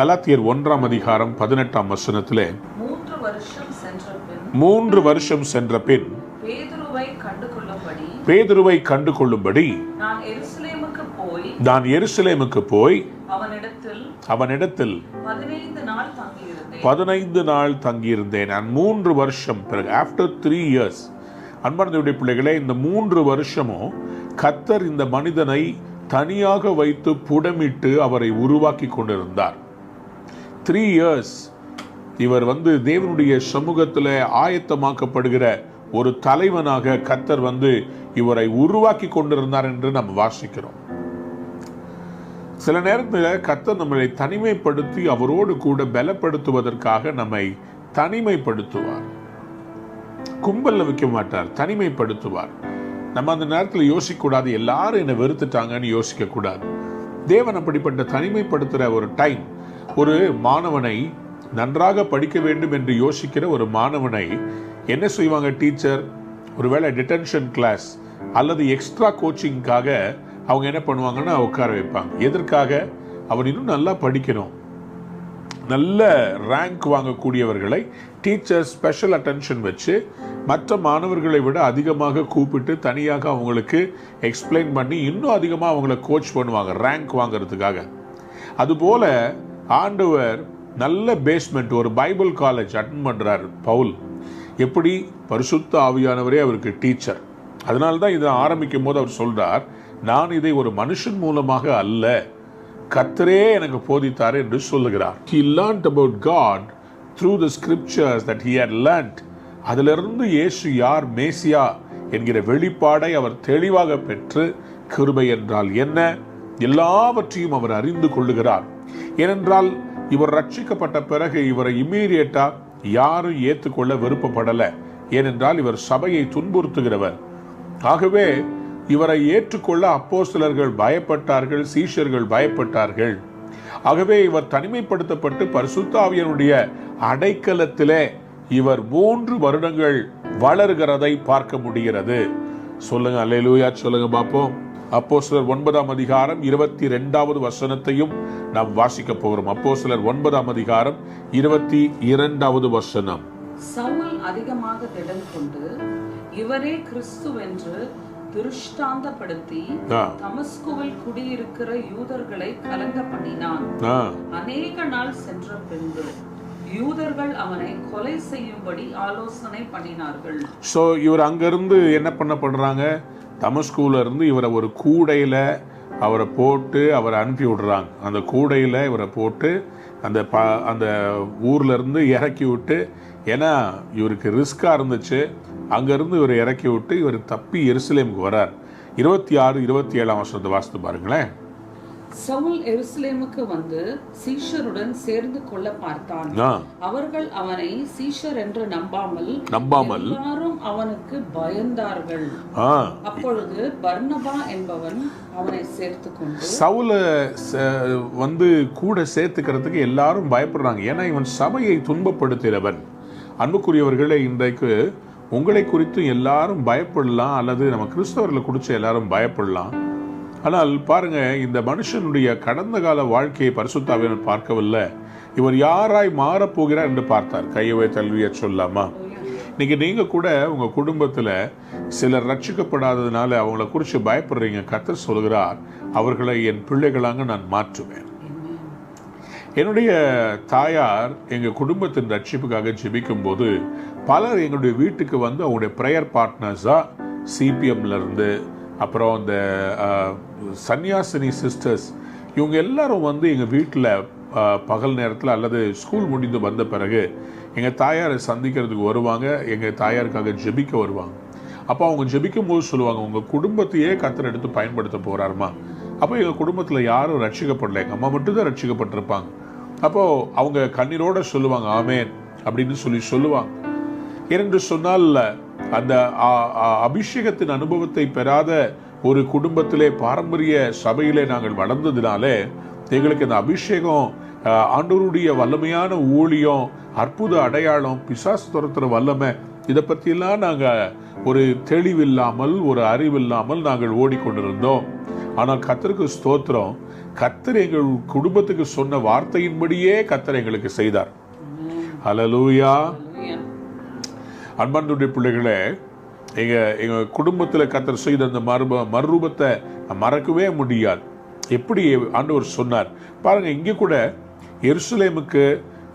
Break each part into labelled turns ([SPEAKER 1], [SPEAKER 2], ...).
[SPEAKER 1] கலாத்தியர் 1:18 3 வருஷம் சென்ற பின் பேதுருவை கண்டு கொள்ளும்படி நான் எருசலேமுக்கு போய் அவனிடத்தில் 15 நாள் தங்கியிருந்தேன். நான் 3 வருஷம் பிறகு, ஆஃப்டர் 3 years, அன்பார்ந்தவருடைய பிள்ளைகளே, இந்த 3 வருஷமும் கர்த்தர் இந்த மனிதனை தனியாக வைத்து புடமிட்டு அவரை உருவாக்கி கொண்டிருந்தார். 3 years இவர் தேவனுடைய சமூகத்தில் ஆயத்தமாக்கப்படுகிற ஒரு தலைவனாக கர்த்தர் இவரை உருவாக்கி கொண்டிருந்தார் என்று நாம் வாசிக்கிறோம். சில நேரத்தில் கர்த்தர் நம்மளை தனிமைப்படுத்தி அவரோடு கூட பலப்படுத்துவதற்காக நம்மை தனிமைப்படுத்துவார். கும்பல்ல வைக்க மாட்டார், தனிமைப்படுத்துவார். நம்ம அந்த நேரத்தில் யோசிக்கக்கூடாது, எல்லாரும் என்னை வெறுத்துட்டாங்கன்னு யோசிக்க கூடாது. தேவன் அப்படிப்பட்ட தனிமைப்படுத்துகிற ஒரு டைம். ஒரு மாணவனை நன்றாக படிக்க வேண்டும் என்று யோசிக்கிற ஒரு மாணவனை என்ன செய்வாங்க டீச்சர்? ஒருவேளை டிடென்ஷன் கிளாஸ் அல்லது எக்ஸ்ட்ரா கோச்சிங்காக அவங்க என்ன பண்ணுவாங்கன்னா உட்கார வைப்பாங்க. எதற்காக? அவன் இன்னும் நல்லா படிக்கணும். நல்ல ரேங்க் வாங்கக்கூடியவர்களை டீச்சர் ஸ்பெஷல் அட்டென்ஷன் வச்சு மற்ற மாணவர்களை விட அதிகமாக கூப்பிட்டு தனியாக அவங்களுக்கு எக்ஸ்பிளைன் பண்ணி இன்னும் அதிகமாக அவங்கள கோச் பண்ணுவாங்க ரேங்க் வாங்கிறதுக்காக. அதுபோல ஆண்டவர் நல்ல பேஸ்மெண்ட் ஒரு பைபிள் காலேஜ் அட்டென்ட் பண்ணுறார் பவுல். எப்படி? பரிசுத்த ஆவியானவரே அவருக்கு டீச்சர். அதனால தான் இதை ஆரம்பிக்கும் போது அவர் சொல்றார், நான் இதை ஒரு மனுஷன் மூலமாக அல்ல, கர்த்தரே எனக்கு போதித்தார் என்று சொல்லுகிறார். He learned about God through the scriptures that he had learned. அதிலிருந்து இயேசு யார், மேசியா என்கிற வெளிப்பாடை அவர் தெளிவாக பெற்று கிருபை என்றால் என்ன எல்லாவற்றையும் அவர் அறிந்து கொள்ளுகிறார். ஏனென்றால் இவர் ரட்சிக்கப்பட்ட பிறகு இவரை இம்மீடியட்டா யாரும் ஏற்றுக்கொள்ள விருப்பப்படலை. ஏனென்றால் இவர் சபையை துன்புறுத்துகிறவர். ஆகவே இவரை ஏற்றுக்கொள்ள அப்போஸ்தலர்கள் பயப்பட்டார்கள், சீஷர்கள் பயப்பட்டார்கள். ஆகவே இவர் தனிமைப்படுத்தப்பட்டு பரிசுத்த ஆவியானுடைய அடைக்கலத்திலே இவர் 3 வருடங்கள் வளர்கிறதை பார்க்க முடிகிறது. சொல்லுங்க அல்லேலூயா, சொல்லுங்க பார்ப்போம். அப்போஸ்தலர் 9:22 நாம் வாசிக்க போகிறோம். அப்போஸ்தலர் 9:22
[SPEAKER 2] சவுல் அதிகமாக திடம் கொண்டு இவரே கிறிஸ்துவென்று திருஷ்டாந்தப்படுத்தி தமஸ்குவில் குடியிருக்கிற யூதர்களை கலங்க பண்ணினான். அநேக நாள் சென்ற பின்பு யூதர்கள் அவனை கொலை செய்யும்படி ஆலோசனை பண்ணினார்கள்.
[SPEAKER 1] சோ இவர் அங்கிருந்து என்ன பண்ணப்படுறாங்க? தமஸ்குல இருந்து இவரை ஒரு கூடையில அவரை போட்டு அவரை அனுப்பி விடுறாங்க. அந்த கூடையில இவரை போட்டு அந்த ஊர்ல இருந்து இறக்கி விட்டு, ஏன்னா இவருக்கு ரிஸ்கா இருந்துச்சு, அங்கிருந்து இவர் இறக்கி விட்டு இவர் தப்பி எருசலேமுக்கு வரார். 26-27 வாசித்து பாருங்களேன்.
[SPEAKER 2] சவுல் எருசலேமுக்கு வந்து சீஷருடன் சேர்ந்து கொள்ள பார்த்தான். அவர்கள் அவனை சீஷர் என்று நம்பாமல் எல்லாரும் அவனுக்கு பயந்தார்கள். அப்பொழுது பர்னபா என்பவன் அவனை சேர்த்துக்கொண்டு
[SPEAKER 1] சவுல கூட சேர்த்துக்கிறதுக்கு எல்லாரும் பயப்படுறாங்க. ஏன்னா இவன் சபையை துன்பப்படுத்துகிறவன். அன்புக்குரியவர்களே, இன்றைக்கு உங்களை குறித்து எல்லாரும் பயப்படலாம், அல்லது நம்ம கிறிஸ்தவர்களை குறித்து எல்லாரும் பயப்படலாம். ஆனால் பாருங்க, இந்த மனுஷனுடைய கடந்த கால வாழ்க்கையை பரிசுத்த ஆவியானவர் பார்க்கவில்லை. இவர் யாராய் மாறப்போகிறார் என்று பார்த்தார். கையவை தல்விய சொல்லாமா? இன்னைக்கு நீங்க கூட உங்க குடும்பத்துல சிலர் ரட்சிக்கப்படாததுனால அவங்கள குறித்து பயப்படுறீங்க. கர்த்தர் சொல்கிறார், அவர்களை என் பிள்ளைகளாக நான் மாற்றுவேன். என்னுடைய தாயார் எங்கள் குடும்பத்தின் ரட்சிப்புக்காக ஜெபிக்கும் போது பலர் எங்களுடைய வீட்டுக்கு வந்து அவங்களுடைய ப்ரேயர் பார்ட்னர்ஸாக சிபிஎம்ல இருந்து, அப்புறம் இந்த சன்னியாசினி சிஸ்டர்ஸ், இவங்க எல்லாரும் வந்து எங்கள் வீட்டில் பகல் நேரத்தில் அல்லது ஸ்கூல் முடிந்து வந்த பிறகு எங்கள் தாயாரை சந்திக்கிறதுக்கு வருவாங்க. எங்கள் தாயாருக்காக ஜெபிக்க வருவாங்க. அப்போ அவங்க ஜெபிக்கும் போது சொல்லுவாங்க, உங்கள் குடும்பத்தையே கர்த்தர் எடுத்து பயன்படுத்த போகிறாருமா. அப்போ எங்கள் குடும்பத்தில் யாரும் ரட்சிக்கப்படலை, எங்கள் அம்மா மட்டும்தான் ரட்சிக்கப்பட்டிருப்பாங்க. அப்போது அவங்க கண்ணீரோடு சொல்லுவாங்க, ஆமேன் அப்படின்னு சொல்லுவாங்க. ஏனென்று சொன்னால் அந்த அபிஷேகத்தின் அனுபவத்தை பெறாத ஒரு குடும்பத்திலே பாரம்பரிய சபையிலே நாங்கள் வளர்ந்ததினாலே எங்களுக்கு இந்த அபிஷேகம், ஆண்டவருடைய வல்லமையான ஊழியம், அற்புத அடையாளம், பிசாசு துரத்துற வல்லமை, இதை பற்றியெல்லாம் நாங்கள் ஒரு தெளிவில்லாமல் ஒரு அறிவில்லாமல் நாங்கள் ஓடிக்கொண்டிருந்தோம். ஆனால் கர்த்தருக்கு ஸ்தோத்திரம், கர்த்தர் எங்கள் குடும்பத்துக்கு சொன்ன வார்த்தையின்படியே கர்த்தர் எங்களுக்கு செய்தார். ஹல்லேலூயா. அன்பார்ந்த பிள்ளைகளே, எங்க குடும்பத்துல கர்த்தர் செய்த அந்த மறுரூபத்தை மறக்கவே முடியாது. எப்படி ஆண்டவர் சொன்னார் பாருங்க. இங்க கூட எருசலேமுக்கு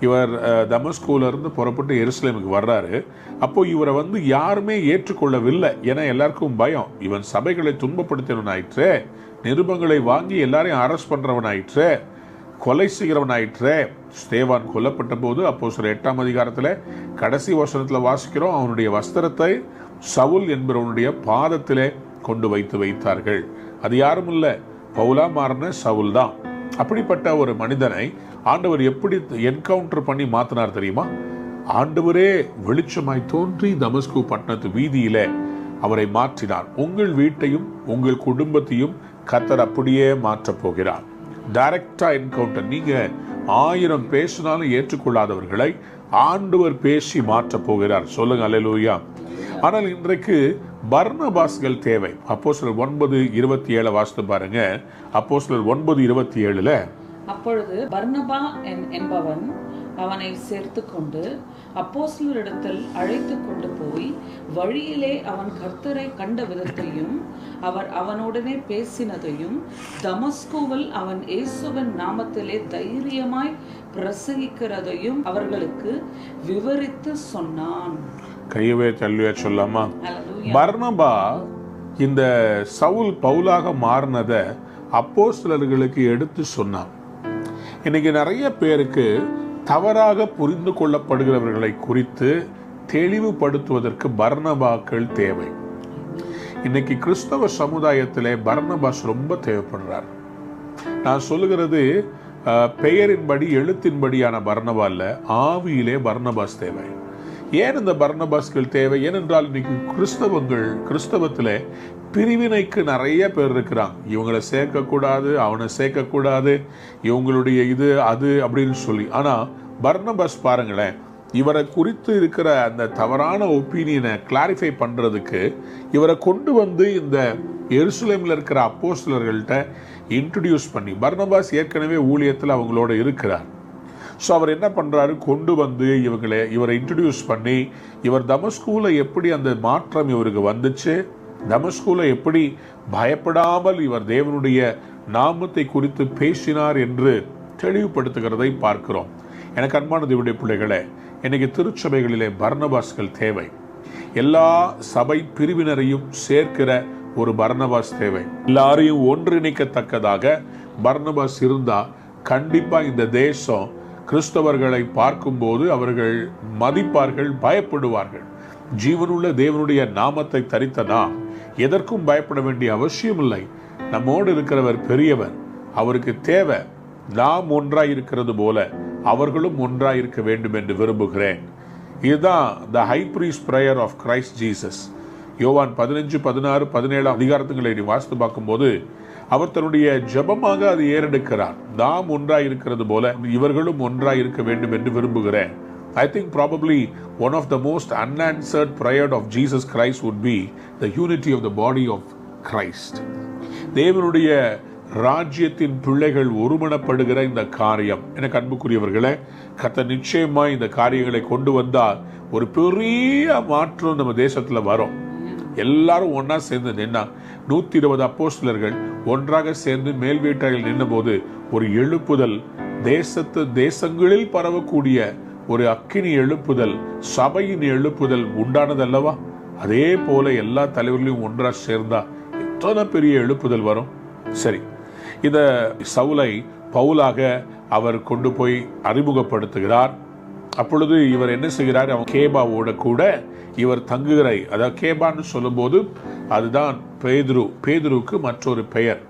[SPEAKER 1] இவர் தமஸ்கூல இருந்து புறப்பட்டு எருசலேமுக்கு வர்றாரு. அப்போ இவரை யாருமே ஏற்றுக்கொள்ளவில்லை. ஏன்னா எல்லாருக்கும் பயம். இவன் சபைகளை துன்பப்படுத்தினவன் ஆயிற்று, நிருபங்களை வாங்கி எல்லாரையும் அரெஸ்ட் பண்றவன் ஆயிற்று, கொலை செய்கிறவன் ஆயிற்று. ஸ்தேவான் கொல்லப்பட்ட போது அப்போஸ்தலர் 8ஆம் அதிகாரத்துல கடைசி வசனத்துல வாசிக்கிறோம், அவனுடைய வஸ்திரத்தை சவுல் என்பவனுடைய பாதத்திலே கொண்டு வைத்தார்கள். அது யாரும் இல்ல, பவுலா மாறின சவுல் தான். அப்படிப்பட்ட ஒரு மனிதனை ஆண்டவர் எப்படி என்கவுண்டர் பண்ணி மாத்தினார் தெரியுமா? ஆண்டவரே வெளிச்சமாய் தோன்றி தமஸ்கு பட்டணத்து வீதியில அவரை மாற்றினார். உங்கள் வீட்டையும் உங்கள் குடும்பத்தையும் கர்த்தர் அப்படியே மாற்றப் போகிறார். டைரக்டா என்கவுண்டர். நீங்க 1000 பேசினாலும் ஏற்றுக்கொள்ளாதவர்களை ஆண்டவர் பேசி மாற்றப் போகிறார். சொல்லுங்க அல்லேலூயா. ஆனால் இன்றைக்கு பர்னபாஸ்கள் தேவை. அப்போஸ்தலர் 9:27 வாசித்து பாருங்க. அப்போஸ்தலர் 9:27
[SPEAKER 2] அப்பொழுது பர்னபா என்பவன் அவனை சேர்த்து கொண்டு அப்போஸ்தலரிடத்தில் அழைத்து கொண்டு போய் வழியிலே அவன் கர்த்தரை கண்ட விதத்தையும் அவர் அவனுடனே பேசினதையும் தமஸ்குவில் அவன் இயேசுவின் நாமத்திலே தைரியமாய் பிரசங்கிக்கிறதையும் அவர்களுக்கு விவரித்து சொன்னான்.
[SPEAKER 1] கையவே தள்ளியா சொல்லாமா? பர்னபா இந்த சவுல் பவுலாக மாறினத அப்போஸ்தலர்களுக்கு எடுத்து சொன்னான். இன்னைக்கு நிறைய பேருக்கு தவறாக புரிந்து கொள்ளப்படுகிறவர்களை குறித்து தெளிவுபடுத்துவதற்கு பர்னபாக்கள் தேவை. இன்னைக்கு கிறிஸ்தவ சமுதாயத்திலே பர்னபாஸ் ரொம்ப தேவைப்படுறார். நான் சொல்லுகிறது பெயரின்படி எழுத்தின்படியான பர்னபா இல்ல, ஆவியிலே பர்னபாஸ் தேவை. ஏன் இந்த பர்னபாஸ்கள் தேவை? ஏனென்றால் இன்னைக்கு கிறிஸ்தவத்துல பிரிவினைக்கு நிறைய பேர் இருக்கிறாங்க. இவங்களை சேர்க்கக்கூடாது, அவனை சேர்க்கக்கூடாது, இவங்களுடைய இது அது அப்படின்னு சொல்லி. ஆனா பர்னபாஸ் பாருங்களேன், இவரை குறித்து இருக்கிற அந்த தவறான ஒப்பீனியனை கிளாரிஃபை பண்றதுக்கு இவரை கொண்டு இந்த எருசலேம்ல இருக்கிற அப்போஸ்தலர்கள்ட்ட இன்ட்ரடியூஸ் பண்ணி, பர்னபாஸ் ஏற்கனவே ஊழியத்தில் அவங்களோட இருக்கிறார். ஸோ அவர் என்ன பண்ணுறாரு, கொண்டு இவரை இன்ட்ரடியூஸ் பண்ணி, இவர் தமஸ்குல எப்படி அந்த மாற்றம் இவருக்கு வந்துச்சு, தமஸ்குல எப்படி பயப்படாமல் இவர் தேவனுடைய நாமத்தை குறித்து பேசினார் என்று தெளிவுபடுத்துகிறதை பார்க்கிறோம். எனக்கு அன்பான தேவனுடைய பிள்ளைகளே, இன்னைக்கு திருச்சபைகளிலே பர்னபாஸ்கள் தேவை. எல்லா சபை பிரிவினரையும் சேர்க்கிற ஒரு பர்னபாஸ் தேவை. எல்லாரையும் ஒன்றிணைக்கத்தக்கதாக பர்னபாஸ் இருந்தா கண்டிப்பா இந்த தேசம் கிறிஸ்தவர்களை பார்க்கும்போது அவர்கள் மதிப்பார்கள், பயப்படுவார்கள். ஜீவனுள்ள தேவனுடைய நாமத்தை தரித்தனா எதற்கும் பயப்பட வேண்டிய அவசியம் இல்லை. நம்மோடு இருக்கிறவர் பெரியவர். அவருக்கு தேவை நாம் ஒன்றாய் இருக்கிறது போல அவர்களும் ஒன்றாய் இருக்க வேண்டும் என்று விரும்புகிறேன். இதுதான் the high priest prayer of Christ Jesus. யோவான் 15, 16, 17 அதிகாரத்துங்களை வாசித்து பார்க்கும்போது அவர் தன்னுடைய ஜெபமாக அது ஏறெடுக்கிறார். நாம் ஒன்றாய் இருக்கிறது போல இவர்களும் ஒன்றாய் இருக்க வேண்டும் என்று விரும்புகிறேன். I think probably one of the most unanswered prayer of Jesus Christ would be the unity of the body of Christ. தேவனுடைய ராஜ்யத்தின் பிள்ளைகள் ஒருமனப்படுகிற இந்த காரியம், எனக்கு அன்புக்குரியவர்களே, கர்த்தர் நிச்சயமா இந்த காரியங்களை கொண்டு வந்தால் ஒரு பெரிய மாற்றம் நம்ம தேசத்துல வரும். எல்லாரும் ஒன்னா சேர்ந்து நின்னா 120 அப்போஸ்தலர்கள் ஒன்றாக சேர்ந்து மேல் வீட்டார்கள் நின்ற போது ஒரு எழுப்புதல், தேசங்களில் பரவக்கூடிய ஒரு அக்கினி எழுப்புதல், சபையின் எழுப்புதல் உண்டானதல்லவா? அதே போல எல்லா தலைவர்களையும் ஒன்றா சேர்ந்தா எத்தனை பெரிய எழுப்புதல் வரும். சரி, இத சவுலை பவுலாக அவர் கொண்டு போய் அறிமுகப்படுத்துகிறார். அப்பொழுது இவர் என்ன செய்கிறார், அவன் கேபாவோட கூட இவர் தங்குகிற, அதாவது கேபான்னு சொல்லும் போது அதுதான் பேதுருவுக்கு மற்றொரு பெயர்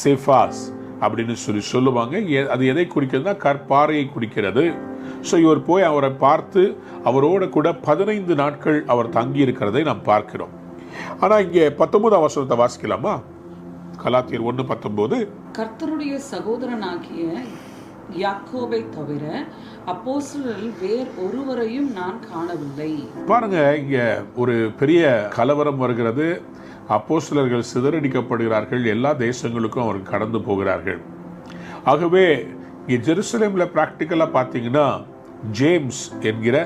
[SPEAKER 1] செஃபாஸ் அப்படின்னு சொல்லுவாங்க. அது எதை குறிக்கிறதுனா கற்பாறையை குறிக்கிறது. ஸோ இவர் போய் அவரை பார்த்து அவரோட கூட 15 நாட்கள் அவர் தங்கி இருக்கிறதை நாம் பார்க்கிறோம். ஆனா இங்கே 19ஆம் வசனத்தை வாசிக்கலாமா? கலாத்தியர் 1:19.
[SPEAKER 2] கர்த்தருடைய சகோதரனாகிய யாக்கோபை தவிர அப்போஸ்தலரில் வேறு ஒருவரையும் நான் காணவில்லை. பாருங்க,
[SPEAKER 1] இங்க ஒரு பெரிய கலவரம் வருகிறது. அப்போஸ்தலர்கள் சிதறடிக்கப்படுகிறார்கள். எல்லா தேசங்களுக்கும் அவர்கள் கடந்து போகிறார்கள். ஆகவே இங்கே ஜெருசலேமில் பிராக்டிக்கலாக பார்த்தீங்கன்னா ஜேம்ஸ் என்கிற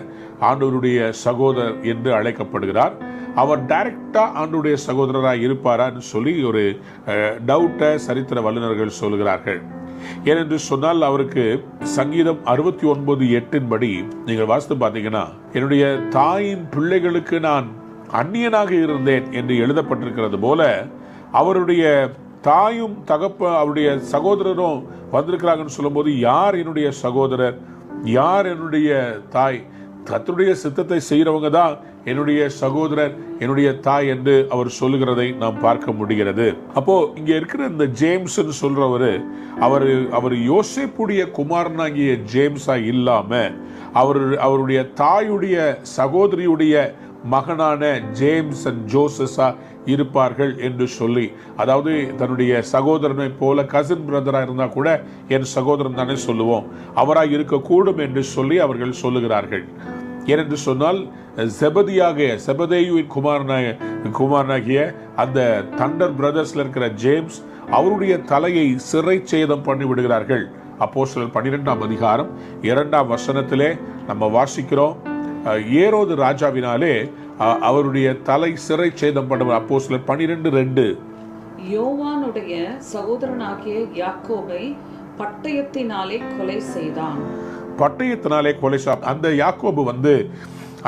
[SPEAKER 1] ஆண்டவருடைய சகோதரர் என்று அழைக்கப்படுகிறார். அவர் டைரக்டா ஆண்டவருடைய சகோதரராக இருப்பாரான்னு சொல்லி ஒரு டவுட்டை சரித்திர வல்லுநர்கள் சொல்கிறார்கள். ஏனென்று சொன்னால் அவருக்கு சங்கீதம் 69:8 படி நீங்கள் வாசித்து பார்த்தீங்கன்னா, என்னுடைய தாயின் பிள்ளைகளுக்கு நான் அந்நியனாக இருந்தேன் என்று எழுதப்பட்டிருக்கிறது போல அவருடைய தாயும் அவருடைய சகோதரரும் வந்திருக்கிறாங்கன்னு சொல்லும்போது, யார் என்னுடைய சகோதரர், யார் என்னுடைய தாய், கர்த்தருடைய சித்தத்தை செய்கிறவங்க தான் என்னுடைய சகோதரர், என்னுடைய தாய் என்று அவர் சொல்லுகிறதை நாம் பார்க்க முடிகிறது. அப்போ இங்க இருக்கிற இந்த ஜேம்ஸ் சொல்றவரு அவர் யோசேப்புடைய குமாரனாகிய ஜேம்ஸா இல்லாம அவருடைய தாயுடைய சகோதரியுடைய மகனான ஜேம்ஸ் அண்ட் ஜோசஸா இருப்பார்கள் என்று சொல்லி, அதாவது தன்னுடைய சகோதரனை போல கசின் பிரதரா இருந்தா கூட என் சகோதரன் தானே சொல்லுவோம், அவராய் இருக்கக்கூடும் என்று சொல்லி அவர்கள் சொல்லுகிறார்கள். ஏனென்று சொன்னால் செபதேயுவின் குமாரனாகிய அந்த தண்டர் பிரதர்ஸ்ல இருக்கிற ஜேம்ஸ் அவருடைய தலையை சிறை சேதம் பண்ணி விடுகிறார்கள். அப்போஸ்தலர் 12ஆம் அதிகாரம் 2ஆம் வசனத்திலே நம்ம வாசிக்கிறோம், ஏரோது ராஜாவினாலே அவருடைய தலை சிறை சேதம் பண்ண. அப்போஸ்தலர் 12:2.
[SPEAKER 2] யோவானுடைய சகோதரனாகிய யாக்கோபை பட்டயத்தினாலே கொலை செய்தான்.
[SPEAKER 1] பட்டயத்தினாலே கொலை அந்த யாக்கோபு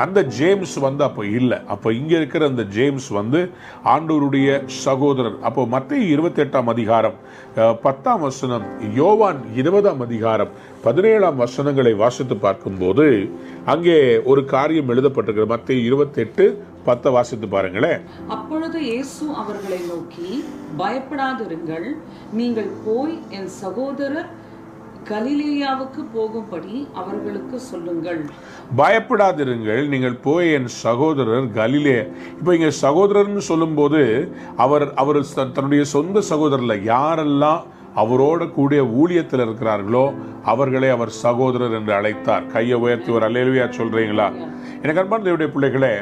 [SPEAKER 1] அந்த ஜேம்ஸ் அப்போ இல்லை. அப்போ இங்க இருக்கிற அந்த ஜேம்ஸ் ஆண்டவருடைய சகோதரர். அப்போ மத்தேயு 28ஆம் அதிகாரம் 10ஆம் வசனம், யோவான் 20ஆம் அதிகாரம் 17ஆம் வசனங்களை வாசித்து பார்க்கும்போது அங்கே ஒரு காரியம் எழுதப்பட்டிருக்கிறது. மத்தேயு 28:10 வாசித்து பாருங்களேன்.
[SPEAKER 2] அப்பொழுது இயேசு அவர்களை நோக்கி, பயப்படாதிருங்கள், நீங்கள் போய் என் சகோதரர் கலிலேயாவுக்கு போகும்படி அவர்களுக்கு சொல்லுங்கள்.
[SPEAKER 1] பயப்படாதிருங்கள், நீங்கள் போய் என் சகோதரர் கலிலேயா. இப்போ இங்க சகோதரர்னு சொல்லும் போது அவர் தன்னுடைய சொந்த சகோதரர்ல யாரெல்லாம் அவரோட கூடிய ஊழியத்தில் இருக்கிறார்களோ அவர்களை அவர் சகோதரர் என்று அழைத்தார். கையை உயர்த்தி ஒரு அல்லேலூயா சொல்றீங்களா? எனக்கு அன்பான தேவனுடைய பிள்ளைகளே,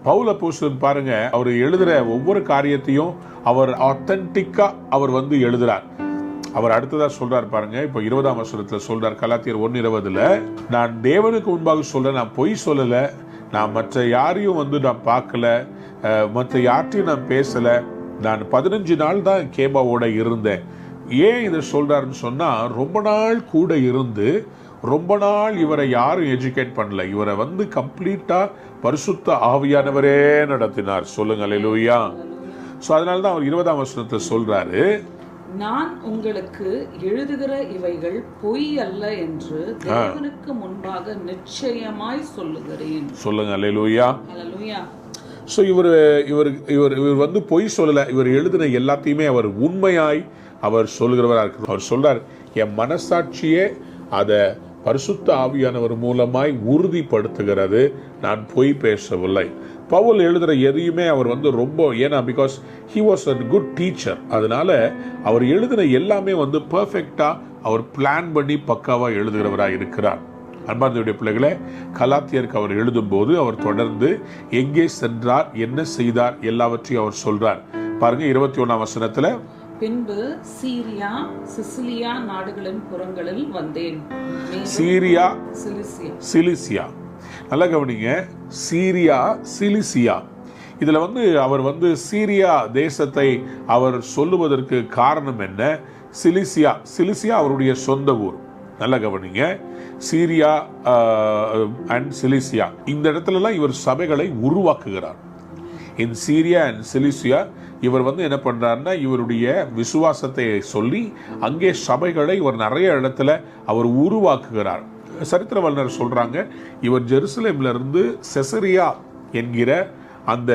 [SPEAKER 1] பவுல் அப்போஸ்தலன் பாருங்க, அவர் எழுதுற ஒவ்வொரு காரியத்தையும் அவர் ஆத்தென்டிக்கா அவர் எழுதுறார். அவர் அடுத்ததா சொல்றார் பாருங்க. இப்போ 20ஆம் வசனத்துல சொல்றார், கலாத்தியர் 1:20, நான் தேவனுக்கு முன்பாக சொல்ல, நான் பொய் சொல்லல, நான் மற்ற யாரையும் நான் பார்க்கல, மற்ற யார்ட்டையும் நான் பேசல, நான் 15 நாள் தான் கேபாவோட இருந்தேன். ஏன் இதை சொல்றாருன்னு சொன்னா, ரொம்ப நாள் கூட இருந்து ரொம்ப நாள் இவரை யாரும் எஜுகேட் பண்ணல, இவரை கம்ப்ளீட்டா பரிசுத்த ஆவியானவரே நடத்தினார். சொல்லுங்க அல்லேலூயா. சோ அதனால தான் அவர் 20ஆம் வசனத்தை சொல்றாரு,
[SPEAKER 2] நான் உங்களுக்கு எழுதுகிற இவைகள் பொய் அல்ல என்று தேவனுக்கு முன்பாக நிச்சயமாய் சொல்லுகிறேன். சொல்லுங்க அல்லேலூயா. அல்லேலூயா. சோ இவர் பொய் சொல்லல, இவர் எழுதின எல்லாத்தையுமே அவர் உண்மையாய் அவர் சொல்லுகிறவராக இருக்கிறார். அவர் சொல்றார், என் மனசாட்சியே அதை பரிசுத்த ஆவியானவர் மூலமாய் உறுதிப்படுத்துகிறது, நான் பொய் பேசவில்லை. பவுல் எழுதுற எதையுமே அவர் ரொம்ப, ஏன்னா because he was a good teacher, அதனால அவர் எழுதுன எல்லாமே பெர்ஃபெக்டா அவர் பிளான் பண்ணி பக்காவா எழுதுகிறவராக இருக்கிறார். அன்பார்ந்தவருடைய பிள்ளைகளே, கலாத்தியருக்கு அவர் எழுதும் போது அவர் தொடர்ந்து எங்கே சென்றார், என்ன செய்தார், எல்லாவற்றையும் அவர் சொல்றார். பாருங்க 21ஆம் வசனத்துல, பின்பு சீரியா சிசிலியா நாடுகளின் புறங்களில் வந்தேன்.
[SPEAKER 1] சீரியா சிலிசியா, நல்லா கவனிங்க, சீரியா சிலிசியா. இதுல அவர் சீரியா தேசத்தை அவர் சொல்லுவதற்கு காரணம் என்ன? சிலிசியா அவருடைய சொந்த ஊர். நல்லா கவனிங்க, சீரியா அண்ட் சிலிசியா, இந்த இடத்துலலாம் இவர் சபைகளை உருவாக்குகிறார். இன் சீரியா அண்ட் சிலிசியா இவர் என்ன பண்றாருன்னா, இவருடைய விசுவாசத்தை சொல்லி அங்கே சபைகளை இவர் நிறைய இடத்துல அவர் உருவாக்குகிறார். சரித்திர வல்லுநர் சொல்றாங்க, இவர் ஜெருசலேம்ல இருந்து செசரியா என்கிற அந்த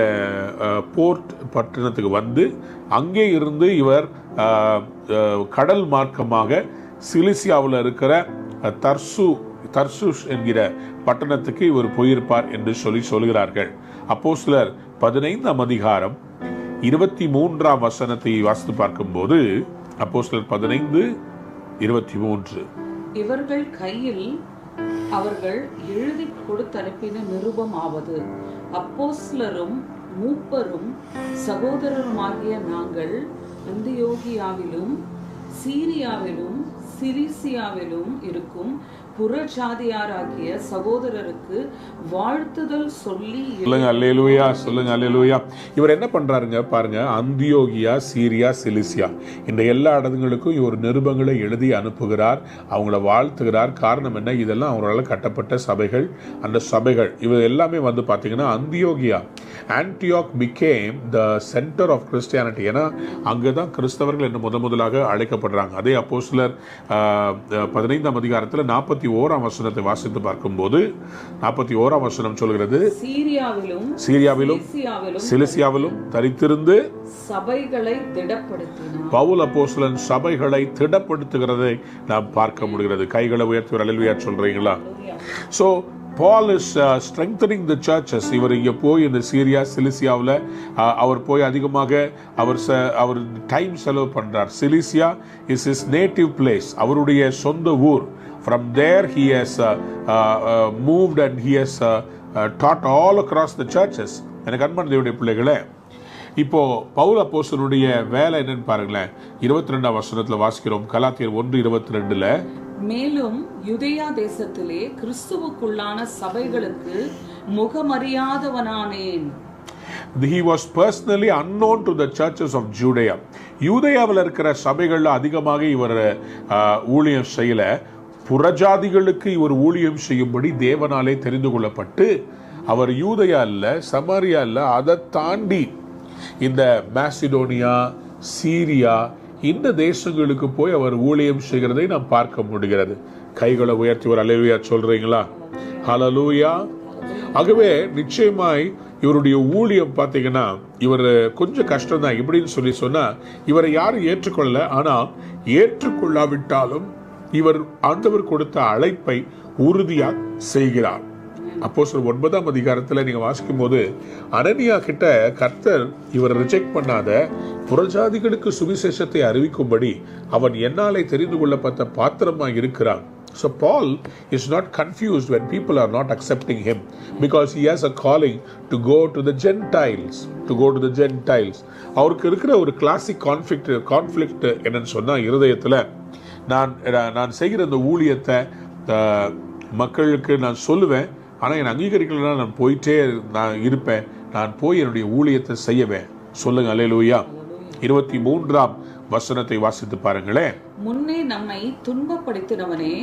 [SPEAKER 1] போர்ட் பட்டணத்துக்கு அங்கே இருந்து இவர் கடல் மார்க்கமாக சிலிசியாவில் இருக்கிற தர்சூஷ் என்கிற பட்டணத்துக்கு இவர் போயிருப்பார் என்று சொல்கிறார்கள். அப்போஸ்தலர் 15ஆம் அதிகாரம் 23ஆம் வசனத்தை வாசித்து பார்க்கும்போது, அப்போஸ்தலர் 15:23,
[SPEAKER 2] இவர்கள் கையில் அவர்கள் எழுதி கொடுத்தனுப்பின நிருபம் ஆவது, அப்போஸ்தலரும் மூப்பரும் சகோதரருமாகிய நாங்கள் அந்தியோகியாவிலும் சீரியாவிலும் சிலிசியாவிலும் இருக்கும் புறஜாதியாராகிய சகோதரருக்கு வாழ்த்துதல் சொல்லி
[SPEAKER 1] சொல்லுங்க அல்லேலூயா, சொல்லுங்க அல்லேலூயா. இவர் என்ன பண்றாருங்க பாருங்க, அந்தியோகியா, சீரியா, சிலிசியா இந்த எல்லா இடங்களுக்கும் இவர் நிருபங்களை எழுதி அனுப்புகிறார், அவங்கள வாழ்த்துகிறார். காரணம் என்ன? இதெல்லாம் அவங்களால கட்டப்பட்ட சபைகள். அந்த சபைகள் இவர் எல்லாமே வந்து பார்த்தீங்கன்னா அந்தியோகியா, Antioch became the center of Christianity. ஏன்னா அங்கே தான் கிறிஸ்தவர்கள் என்ன முதலாக அழைக்கப்படுறாங்க. அதே அப்போஸ்தலர் 15ஆம் அதிகாரத்தில் 41ஆம் வசனத்தை வாசித்து பார்க்கும்போது 41ஆம் வசனம் சொல்கிறது, சீரியாவிலும் சிலிசியாவிலும் தரித்திருந்து
[SPEAKER 2] சபைகளை திடப்படுத்தினார்.
[SPEAKER 1] பவுல் அப்போஸ்தலன் சபைகளை திடப்படுத்துகிறதை நாம் பார்க்க முடிகிறது. கைகளை உயர்த்தி ஒரு அல்லேலூயா சொல்றீங்களா? So Paul is strengthening the churches. இவர் இங்கே போய் இந்த சீரியா சிலிசியாவில் அவர் போய் அதிகமாக அவர் டைம் செலவு பண்ணுறார். Cilicia is his native place, அவருடைய சொந்த ஊர். From there he has moved and he has taught all across the churches. எனக்கு அன்பான தேவனுடைய பிள்ளைகளே, இப்போ பவுல் அப்போஸ்தலனுடைய வேலை என்னன்னு பாருங்களேன். 22ஆம் வசனத்தில் வாசிக்கிறோம், கலாத்தியர் 1:22.
[SPEAKER 2] மேலும் யூதேயா தேசத்திலே கிறிஸ்துவுக்குள்ளான சபைகளுக்கு முகமறியாதவனானேன்.
[SPEAKER 1] He was personally unknown to the churches of Judea. யூதேயாவில் இருக்கிற சபைகள்ல அதிகமாக இவர் ஊழியம் செய்யல. புறஜாதிகளுக்கு இவர் ஊழியம் செய்யும்படி தேவனாலே தெரிந்து கொள்ளப்பட்டு அவர் யூதேயா இல்ல, சமாரியா இல்ல, அதை தாண்டி இந்த மாசிடோனியா, சீரியா இந்த தேசங்களுக்கு போய் அவர் ஊழியம் செய்கிறதை நாம் பார்க்க முடிகிறது. கைகளை உயர்த்தி ஒரு அல்லேலூயா சொல்றீங்களா? ஹல்லேலூயா. ஆகவே நிச்சயமாய் இவருடைய ஊழியம் பார்த்தீங்கன்னா இவர் கொஞ்சம் கஷ்டம் தான். எப்படின்னு சொல்லி சொன்னா, இவரை யாரும் ஏற்றுக்கொள்ள, ஆனால் ஏற்றுக்கொள்ளாவிட்டாலும் இவர் ஆண்டவர் கொடுத்த அழைப்பை உறுதியாக செய்கிறார். அப்போஸ்தலர் 9ஆம் அதிகாரத்தில் நீங்க வாசிக்கும் போது அனனியா கிட்ட கர்த்தர் இவர் ரிஜெக்ட் பண்ணாத புறஜாதிகளுக்கு சுவிசேஷத்தை அறிவிக்கும்படி அவன் என்னாலே தெரிந்து கொள்ளப்பட்ட பாத்திரமாக இருக்கிறான். So Paul is not confused when people are not accepting him, because he has a calling to go to the Gentiles, அவருக்கு இருக்கிற ஒரு கிளாசிக் கான்ஃப்ளிக்ட் என்னன்னு சொன்னா, இருதயத்தில் நான் செய்கிற இந்த ஊழியத்தை மக்களுக்கு நான் சொல்லுவேன், ஆனால் என் அங்கீகரிக்கலாம், நான் போயிட்டே இருப்பேன், நான் போய் என்னுடைய ஊழியத்தை செய்யவேன். சொல்லுங்க அல்லேலூயா. 23ஆம் வசனத்தை வாசித்து பாருங்களேன்.
[SPEAKER 2] முன்னே நம்மை துன்பப்படுத்தினவனே,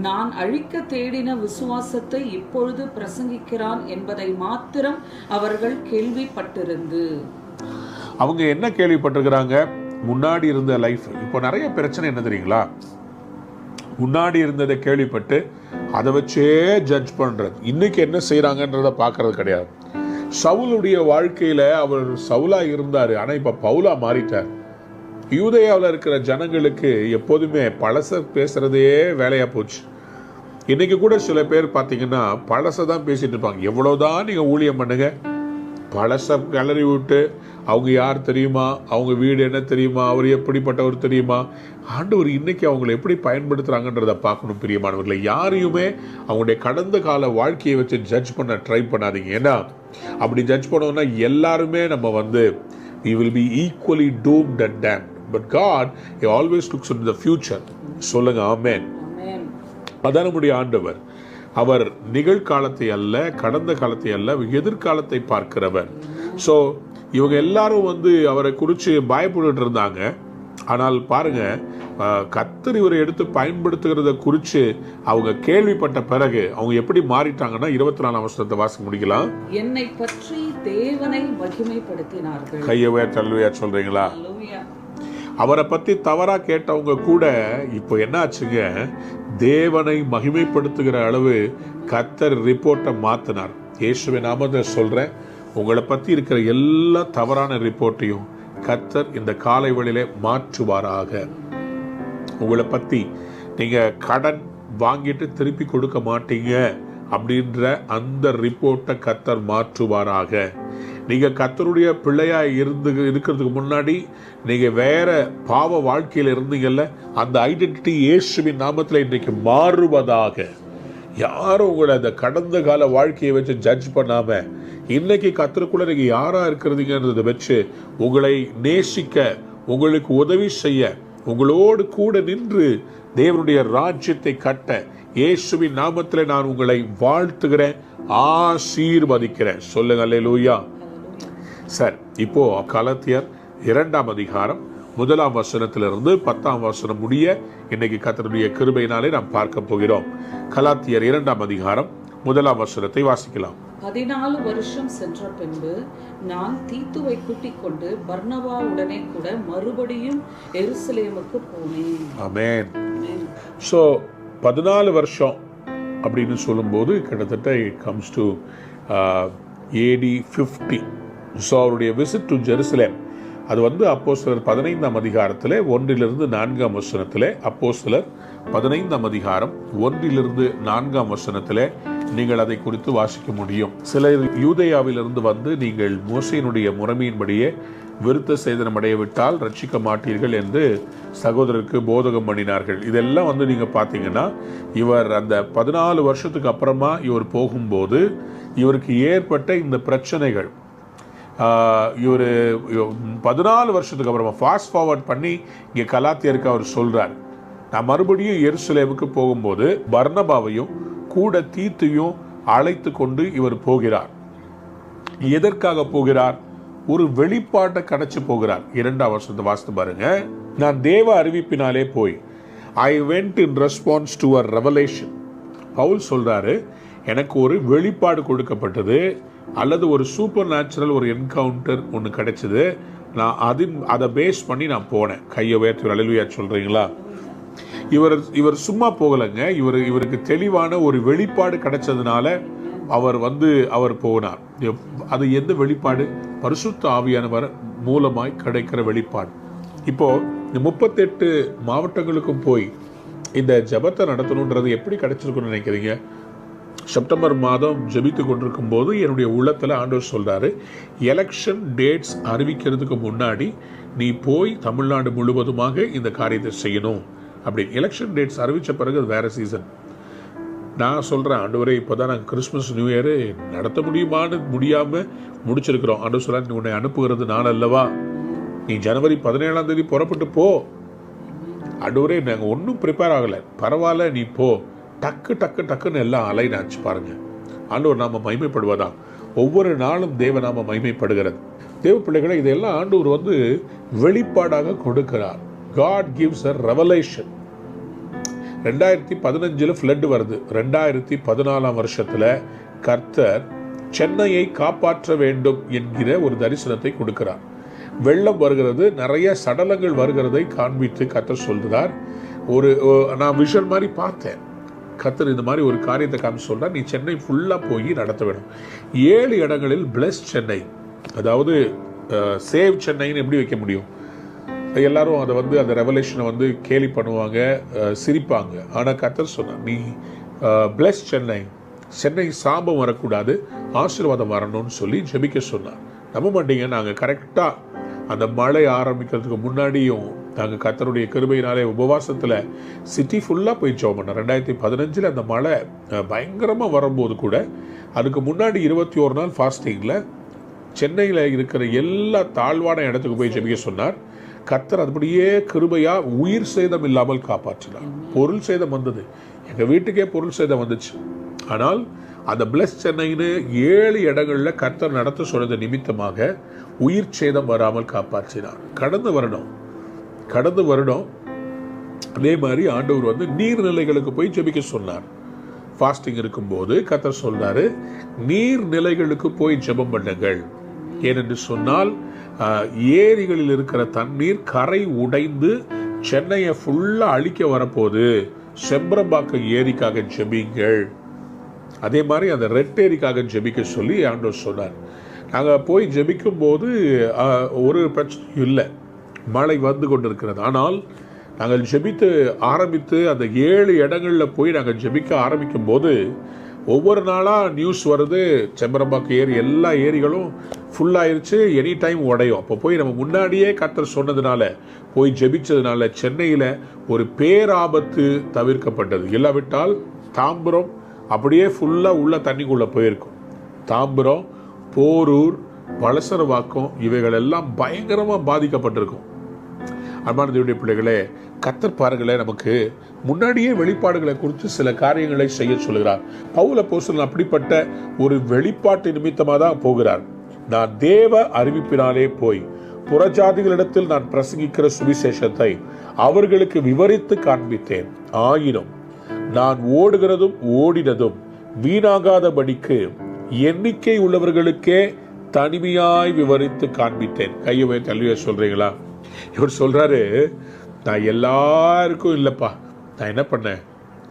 [SPEAKER 2] நான் அழிக்க தேடின விசுவாசத்தை இப்பொழுது பிரசங்கிக்கிறான் என்பதை மாத்திரம் அவர்கள் கேள்விப்பட்டிருந்து.
[SPEAKER 1] அவங்க என்ன கேள்விப்பட்டிருக்கிறாங்க? முன்னாடி இருந்த லைஃப். இப்போ நிறைய பிரச்சனை என்ன தெரியுங்களா? முன்னாடி இருந்ததை கேள்விப்பட்டு அதை வச்சே ஜட்ஜ் பண்றது. இன்னைக்கு என்ன செய்யறாங்கன்றத பார்க்கறது கிடையாது. சவுலுடைய வாழ்க்கையில அவர் சவுலா இருந்தாரு, ஆனா இப்ப பவுலா மாறிட்டார். யூதேயாவில் இருக்கிற ஜனங்களுக்கு எப்போதுமே பழச பேசுறதே வேலையா போச்சு. இன்னைக்கு கூட சில பேர் பார்த்தீங்கன்னா பழசை தான் பேசிட்டு இருப்பாங்க. எவ்வளவுதான் நீங்க ஊழியம் பண்ணுங்க, பழச கிளறி விட்டு அவங்க யார் தெரியுமா, அவங்க வீடு என்ன தெரியுமா, அவர் எப்படிப்பட்டவர் தெரியுமா, ஆண்டவர் இன்னைக்கு அவங்களை எப்படி பயன்படுத்துறாங்கன்றத பார்க்கணும். பிரியமானவர்களை, யாரையுமே அவங்களுடைய கடந்த கால வாழ்க்கையை வச்சு ஜட்ஜ் பண்ண ட்ரை பண்ணாதீங்க. ஏன்னா அப்படி ஜட்ஜ் பண்ணோம்னா எல்லாருமே நம்ம we will be equally doomed and damned. But God, He always looks into the future. சொல்லுங்க ஆமென். அதான் நம்முடைய ஆண்டவர். அவர் நிகழ்காலத்தை அல்ல, கடந்த காலத்தை அல்ல, எதிர்காலத்தை பார்க்கிறவர். ஸோ இவங்க எல்லாரும் அவரை குறித்து பயப்பட்டு இருந்தாங்க. ஆனால் பாருங்க, கர்த்தர் இவரை எடுத்து பயன்படுத்துகிறத குறித்து அவங்க கேள்விப்பட்ட பிறகு அவங்க எப்படி மாறிட்டாங்கன்னா 24ஆம் வசனத்தை வாசிக்க முடிக்கலாம்.
[SPEAKER 2] என்னை பற்றி தேவனை மகிமைப்படுத்தினார்கள்.
[SPEAKER 1] கையை உயர்த்தி சொல்றீங்களா? அவரை பத்தி தவறா கேட்டவங்க கூட இப்போ என்ன ஆச்சுங்க, தேவனை மகிமைப்படுத்துகிற அளவு கர்த்தர் ரிப்போர்ட்டை மாத்தினார். இயேசுவின் நாமத்தை சொல்றேன், உங்களை பத்தி இருக்கிற எல்லா தவறான ரிப்போர்ட்டையும் கர்த்தர் இந்த காலை வேளையிலே மாற்றுவாராக. உங்களை பத்தி நீங்க கடன் வாங்கிட்டு திருப்பி கொடுக்க மாட்டீங்க அப்படின்ற அந்த ரிப்போர்ட்டை கர்த்தர் மாற்றுவாராக. நீங்க கர்த்தருடைய பிள்ளையா இருக்கிறதுக்கு முன்னாடி நீங்க வேற பாவ வாழ்க்கையில இருந்தீங்கல்ல, அந்த ஐடென்டிட்டி இயேசுவின் நாமத்தில் இன்றைக்கு மாறுவதாக. யாரும் உங்களை அந்த கடந்த கால வாழ்க்கையை வச்சு ஜட்ஜ் பண்ணாம இன்னைக்கு கர்த்தருக்குள்ள நீங்க யாரா இருக்கிறதுங்கிறத வச்சு உங்களை நேசிக்க, உங்களுக்கு உதவி செய்ய, உங்களோடு கூட நின்று தேவனுடைய ராஜ்யத்தை கட்ட இயேசுவின் நாமத்தில் நான் உங்களை வாழ்த்துகிறேன், ஆசீர்வதிக்கிறேன். சொல்லுங்க அல்லேலூயா. சரி, இப்போ கலாத்தியர் 2ஆம் அதிகாரம் 1ஆம் வசனத்திலிருந்து 10ஆம் வசனம் முடிய இன்னைக்கு கர்த்தருடைய கிருபையினாலே நாம் பார்க்க போகிறோம். கலாத்தியர் 2ஆம் அதிகாரம் 1ஆம் வசனத்தை வாசிக்கலாம்.
[SPEAKER 2] 14 வருஷம் சென்ற பின்பு நான் தீத்துவை கூட்டிக் கொண்டு பர்னபாவுடனே கூட மறுபடியும் எருசலேமுக்கு போனேன்.
[SPEAKER 1] ஆமென். ஸோ 14 வருஷம் அப்படின்னு சொல்லும்போது கிட்டத்தட்ட it comes to AD 50. So அவருடைய விசிட் டு ஜெருசலேம் அது வந்து அப்போஸ்தலர் 15ஆம் அதிகாரத்தில் 1-4ஆம் வசனத்தில், அப்போஸ்தலர் 15ஆம் அதிகாரம் 1-4ஆம் வசனத்தில் நீங்கள் அதை குறித்து வாசிக்க முடியும். சிலர் யூதேயாவிலிருந்து வந்து நீங்கள் மோசேயினுடைய முறைமையின்படியே விருத்த சேதனம் அடையவிட்டால் ரட்சிக்க மாட்டீர்கள் என்று சகோதரருக்கு போதகம் பண்ணினார்கள். இதெல்லாம் வந்து நீங்கள் பார்த்தீங்கன்னா இவர் அந்த 14 வருஷத்துக்கு அப்புறமா இவர் போகும்போது இவருக்கு ஏற்பட்ட இந்த பிரச்சனைகள், இவர் 14 வருஷத்துக்கு அப்புறமா ஃபாஸ்ட் ஃபார்வர்ட் பண்ணி இங்கே கலாத்தியருக்கு அவர் சொல்கிறார், நான் மறுபடியும் எருசலேமுக்கு போகும்போது பர்னபாவையும் கூட தீத்தையும் அழைத்து கொண்டு இவர் போகிறார். எதற்காக போகிறார்? ஒரு வெளிப்பாட்டை கிடைச்சு போகிறார். 2ஆம் வசனத்தை வாசித்து பாருங்க. நான் தேவ அறிவிப்பினாலே போய், I went in response to a revelation. Paul சொல்றாரு, எனக்கு ஒரு வெளிப்பாடு கொடுக்கப்பட்டது, அல்லது ஒரு சூப்பர் நேச்சுரல் ஒரு என்கவுண்டர் ஒன்று கிடைச்சது. நான் அதை பேஸ் பண்ணி நான் போனேன். கையை உயர்த்தி அல்லேலூயா சொல்றீங்களா? இவர் சும்மா போகலைங்க. இவருக்கு தெளிவான ஒரு வெளிப்பாடு கிடைச்சதுனால அவர் போனார். அது எந்த வெளிப்பாடு? பரிசுத்த ஆவியானவர் மூலமாய் கிடைக்கிற வெளிப்பாடு. இப்போ இந்த 38 மாவட்டங்களுக்கும் போய் இந்த ஜெபத்தை நடத்தணுன்றது எப்படி கிடைச்சிருக்குன்னு நினைக்கிறீங்க? செப்டம்பர் மாதம் ஜெபித்து கொண்டிருக்கும் போது என்னுடைய உள்ளத்தில் ஆண்டவர் சொல்றாரு, எலெக்ஷன் டேட்ஸ் அறிவிக்கிறதுக்கு முன்னாடி நீ போய் தமிழ்நாடு முழுவதுமாக இந்த காரியத்தை செய்யணும் அப்படி. எலெக்ஷன் டேட்ஸ் அறிவித்த பிறகு அது வேற சீசன். நான் சொல்கிறேன், ஆண்டவரே இப்போதான் நாங்கள் கிறிஸ்மஸ் நியூ இயரு நடத்த முடியாமல் முடிச்சிருக்கிறோம். ஆண்டவர் சொல்ல, உன்னை அனுப்புகிறது நான் அல்லவா, நீ ஜனவரி 17ஆம் தேதி புறப்பட்டு போ. ஆண்டவரே நாங்கள் ஒன்றும் ப்ரிப்பேர் ஆகலை, பரவாயில்ல நீ போ. டக்குன்னு எல்லாம் அலைன் ஆச்சு பாருங்க. ஆண்டவர் நாம மகிமைப்படுவதா? ஒவ்வொரு நாளும் தேவ நாம மகிமைப்படுகிறது. தேவ பிள்ளைகளை இதெல்லாம் ஆண்டவர் வந்து வெளிப்பாடாக கொடுக்கிறார். God gives a revelation. 2015 flood வருது. 2014ஆம் வருஷத்துல கர்த்தர் சென்னையை காப்பாற்ற வேண்டும் என்கிற ஒரு தரிசனத்தை கொடுக்கிறார். வெள்ளம் வருகிறது, நிறைய சடலங்கள் வருகிறதை காண்பித்து கர்த்தர் சொல்கிறார். நான் விஷன் மாதிரி பார்த்தேன். கர்த்தர் இந்த மாதிரி ஒரு காரியத்தை காமிச்சு சொல்றார், நீ சென்னை ஃபுல்லா போய் நடத்த வேணும். 7 இடங்களில் பிளஸ் சென்னை, அதாவது சேவ் சென்னைன்னு எப்படி வைக்க முடியும்? எல்லாரும் அதை வந்து அந்த ரெவலேஷனை வந்து கேலி பண்ணுவாங்க, சிரிப்பாங்க. ஆனால் கர்த்தர் சொன்னார், நீ பிளஸ் சென்னை சாபம் வரக்கூடாது, ஆசீர்வாதம் வரணும்னு சொல்லி ஜெபிக்க சொன்னார். நம்ப மாட்டீங்க, நாங்கள் கரெக்டாக அந்த மழை ஆரம்பிக்கிறதுக்கு முன்னாடியும் நாங்கள் கர்த்தருடைய கிருபையினாலே உபவாசத்தில் சிட்டி ஃபுல்லாக போய் ஜெபம் பண்ணோம். 2015 அந்த மழை பயங்கரமாக வரும்போது கூட அதுக்கு முன்னாடி 21 நாள் ஃபாஸ்டிங்கில் சென்னையில் இருக்கிற எல்லா தாழ்வான இடத்துக்கு போய் ஜெபிக்க சொன்னார். கர்த்தர் அதுபடியே கிருபையா உயிர் சேதம் இல்லாமல் காப்பாற்றினார். பொருள் சேதம் வந்தது, எங்கள் வீட்டுக்கே பொருள் சேதம் வந்துச்சு. ஆனால் அந்த பிளஸ் சென்னைன்னு 7 இடங்கள்ல கர்த்தர் நடத்த சொன்னது நிமித்தமாக உயிர் சேதம் வராமல் காப்பாற்றினார். கடந்த வருடம் அதே மாதிரி ஆண்டவர் வந்து நீர்நிலைகளுக்கு போய் ஜெபிக்க சொன்னார். ஃபாஸ்டிங் இருக்கும்போது கர்த்தர் சொல்றாரு, நீர்நிலைகளுக்கு போய் ஜெபம் பண்ணுங்கள். ஏனென்று சொன்னால் ஏரிகளில் இருக்கிற தண்ணீர் கரை உடைந்து சென்னையை ஃபுல்லா அழிக்க வரப்போது. செம்பரம்பாக்கம் ஏரிக்காக ஜெபிங்கள். அதே மாதிரி அந்த ரெட் ஏரிக்காக ஜெபிக்க சொல்லி ஆண்டவர் சொன்னார். நாங்கள் போய் ஜெபிக்கும் போது ஒரு பிரச்சனையும் இல்லை, மழை வந்து கொண்டிருக்கிறது. ஆனால் நாங்கள் ஜெபித்து ஆரம்பித்து அந்த 7 இடங்களில் போய் நாங்கள் ஜெபிக்க ஆரம்பிக்கும் போது ஒவ்வொரு நாளாக நியூஸ் வருது, செம்பரம்பாக்கம் ஏரி எல்லா ஏரிகளும் ஃபுல்லாயிருச்சு, எனி டைம் உடையும். அப்போ போய் நம்ம முன்னாடியே கர்த்தர் சொன்னதுனால போய் ஜெபிச்சதுனால சென்னையில் ஒரு பேராபத்து தவிர்க்கப்பட்டது. இல்லாவிட்டால் தாம்பரம் அப்படியே ஃபுல்லாக உள்ள தண்ணிக்குள்ளே போயிருக்கும். தாம்பரம், போரூர், வளசரவாக்கம் இவைகள் எல்லாம் பயங்கரமாக பாதிக்கப்பட்டிருக்கும். அன்பான தேவனுடைய பிள்ளைகளே, கர்த்தர் பாருங்களேன், நமக்கு முன்னாடியே வெளிப்பாடுகளை குறித்து சில காரியங்களை செய்ய சொல்கிறார். பவுல் அப்போஸ்தலன் அப்படிப்பட்ட ஒரு வெளிப்பாட்டு நிமித்தமாக தான் போகிறார். நான் தேவ அறிவிப்பினாலே போய் புறஜாதிகளிடத்தில் நான் பிரசங்கிக்கிற சுவிசேஷத்தை அவர்களுக்கு விவரித்து காண்பித்தேன். ஆயினும் நான் ஓடுகிறதும் ஓடினதும் வீணாகாதபடிக்கு எண்ணிக்கை உள்ளவர்களுக்கே தனிமையாய் விவரித்து காண்பித்தேன். கையை தள்ளிய சொல்றீங்களா? இவர் சொல்றாரு, நான் எல்லாருக்கும் இல்லைப்பா, நான் என்ன பண்ணேன்,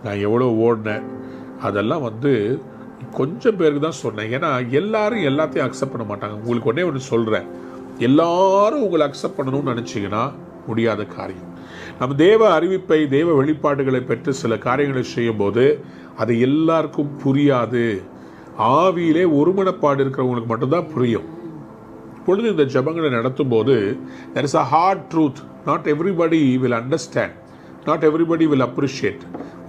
[SPEAKER 1] நான் எவ்வளோ ஓடினேன், அதெல்லாம் கொஞ்சம் பேருக்கு தான் சொன்னேன். ஏன்னா எல்லாரும் எல்லாத்தையும் அக்செப்ட் பண்ண மாட்டாங்க. உங்களுக்கு ஒன்றே ஒன்று சொல்கிறேன், எல்லாரும் உங்களை அக்செப்ட் பண்ணணும்னு நினச்சிங்கன்னா முடியாத காரியம். நம்ம தேவ அறிவிப்பை, தேவ வெளிப்பாடுகளை பெற்று சில காரியங்களை செய்யும் போது அது எல்லாருக்கும் புரியாது. ஆவியிலே ஒருமனப்பாடு இருக்கிறவங்களுக்கு மட்டும்தான் புரியும். பொழுது இந்த ஜபங்களை நடத்தும் போது there is a hard truth. Not everybody will understand. Not everybody will appreciate.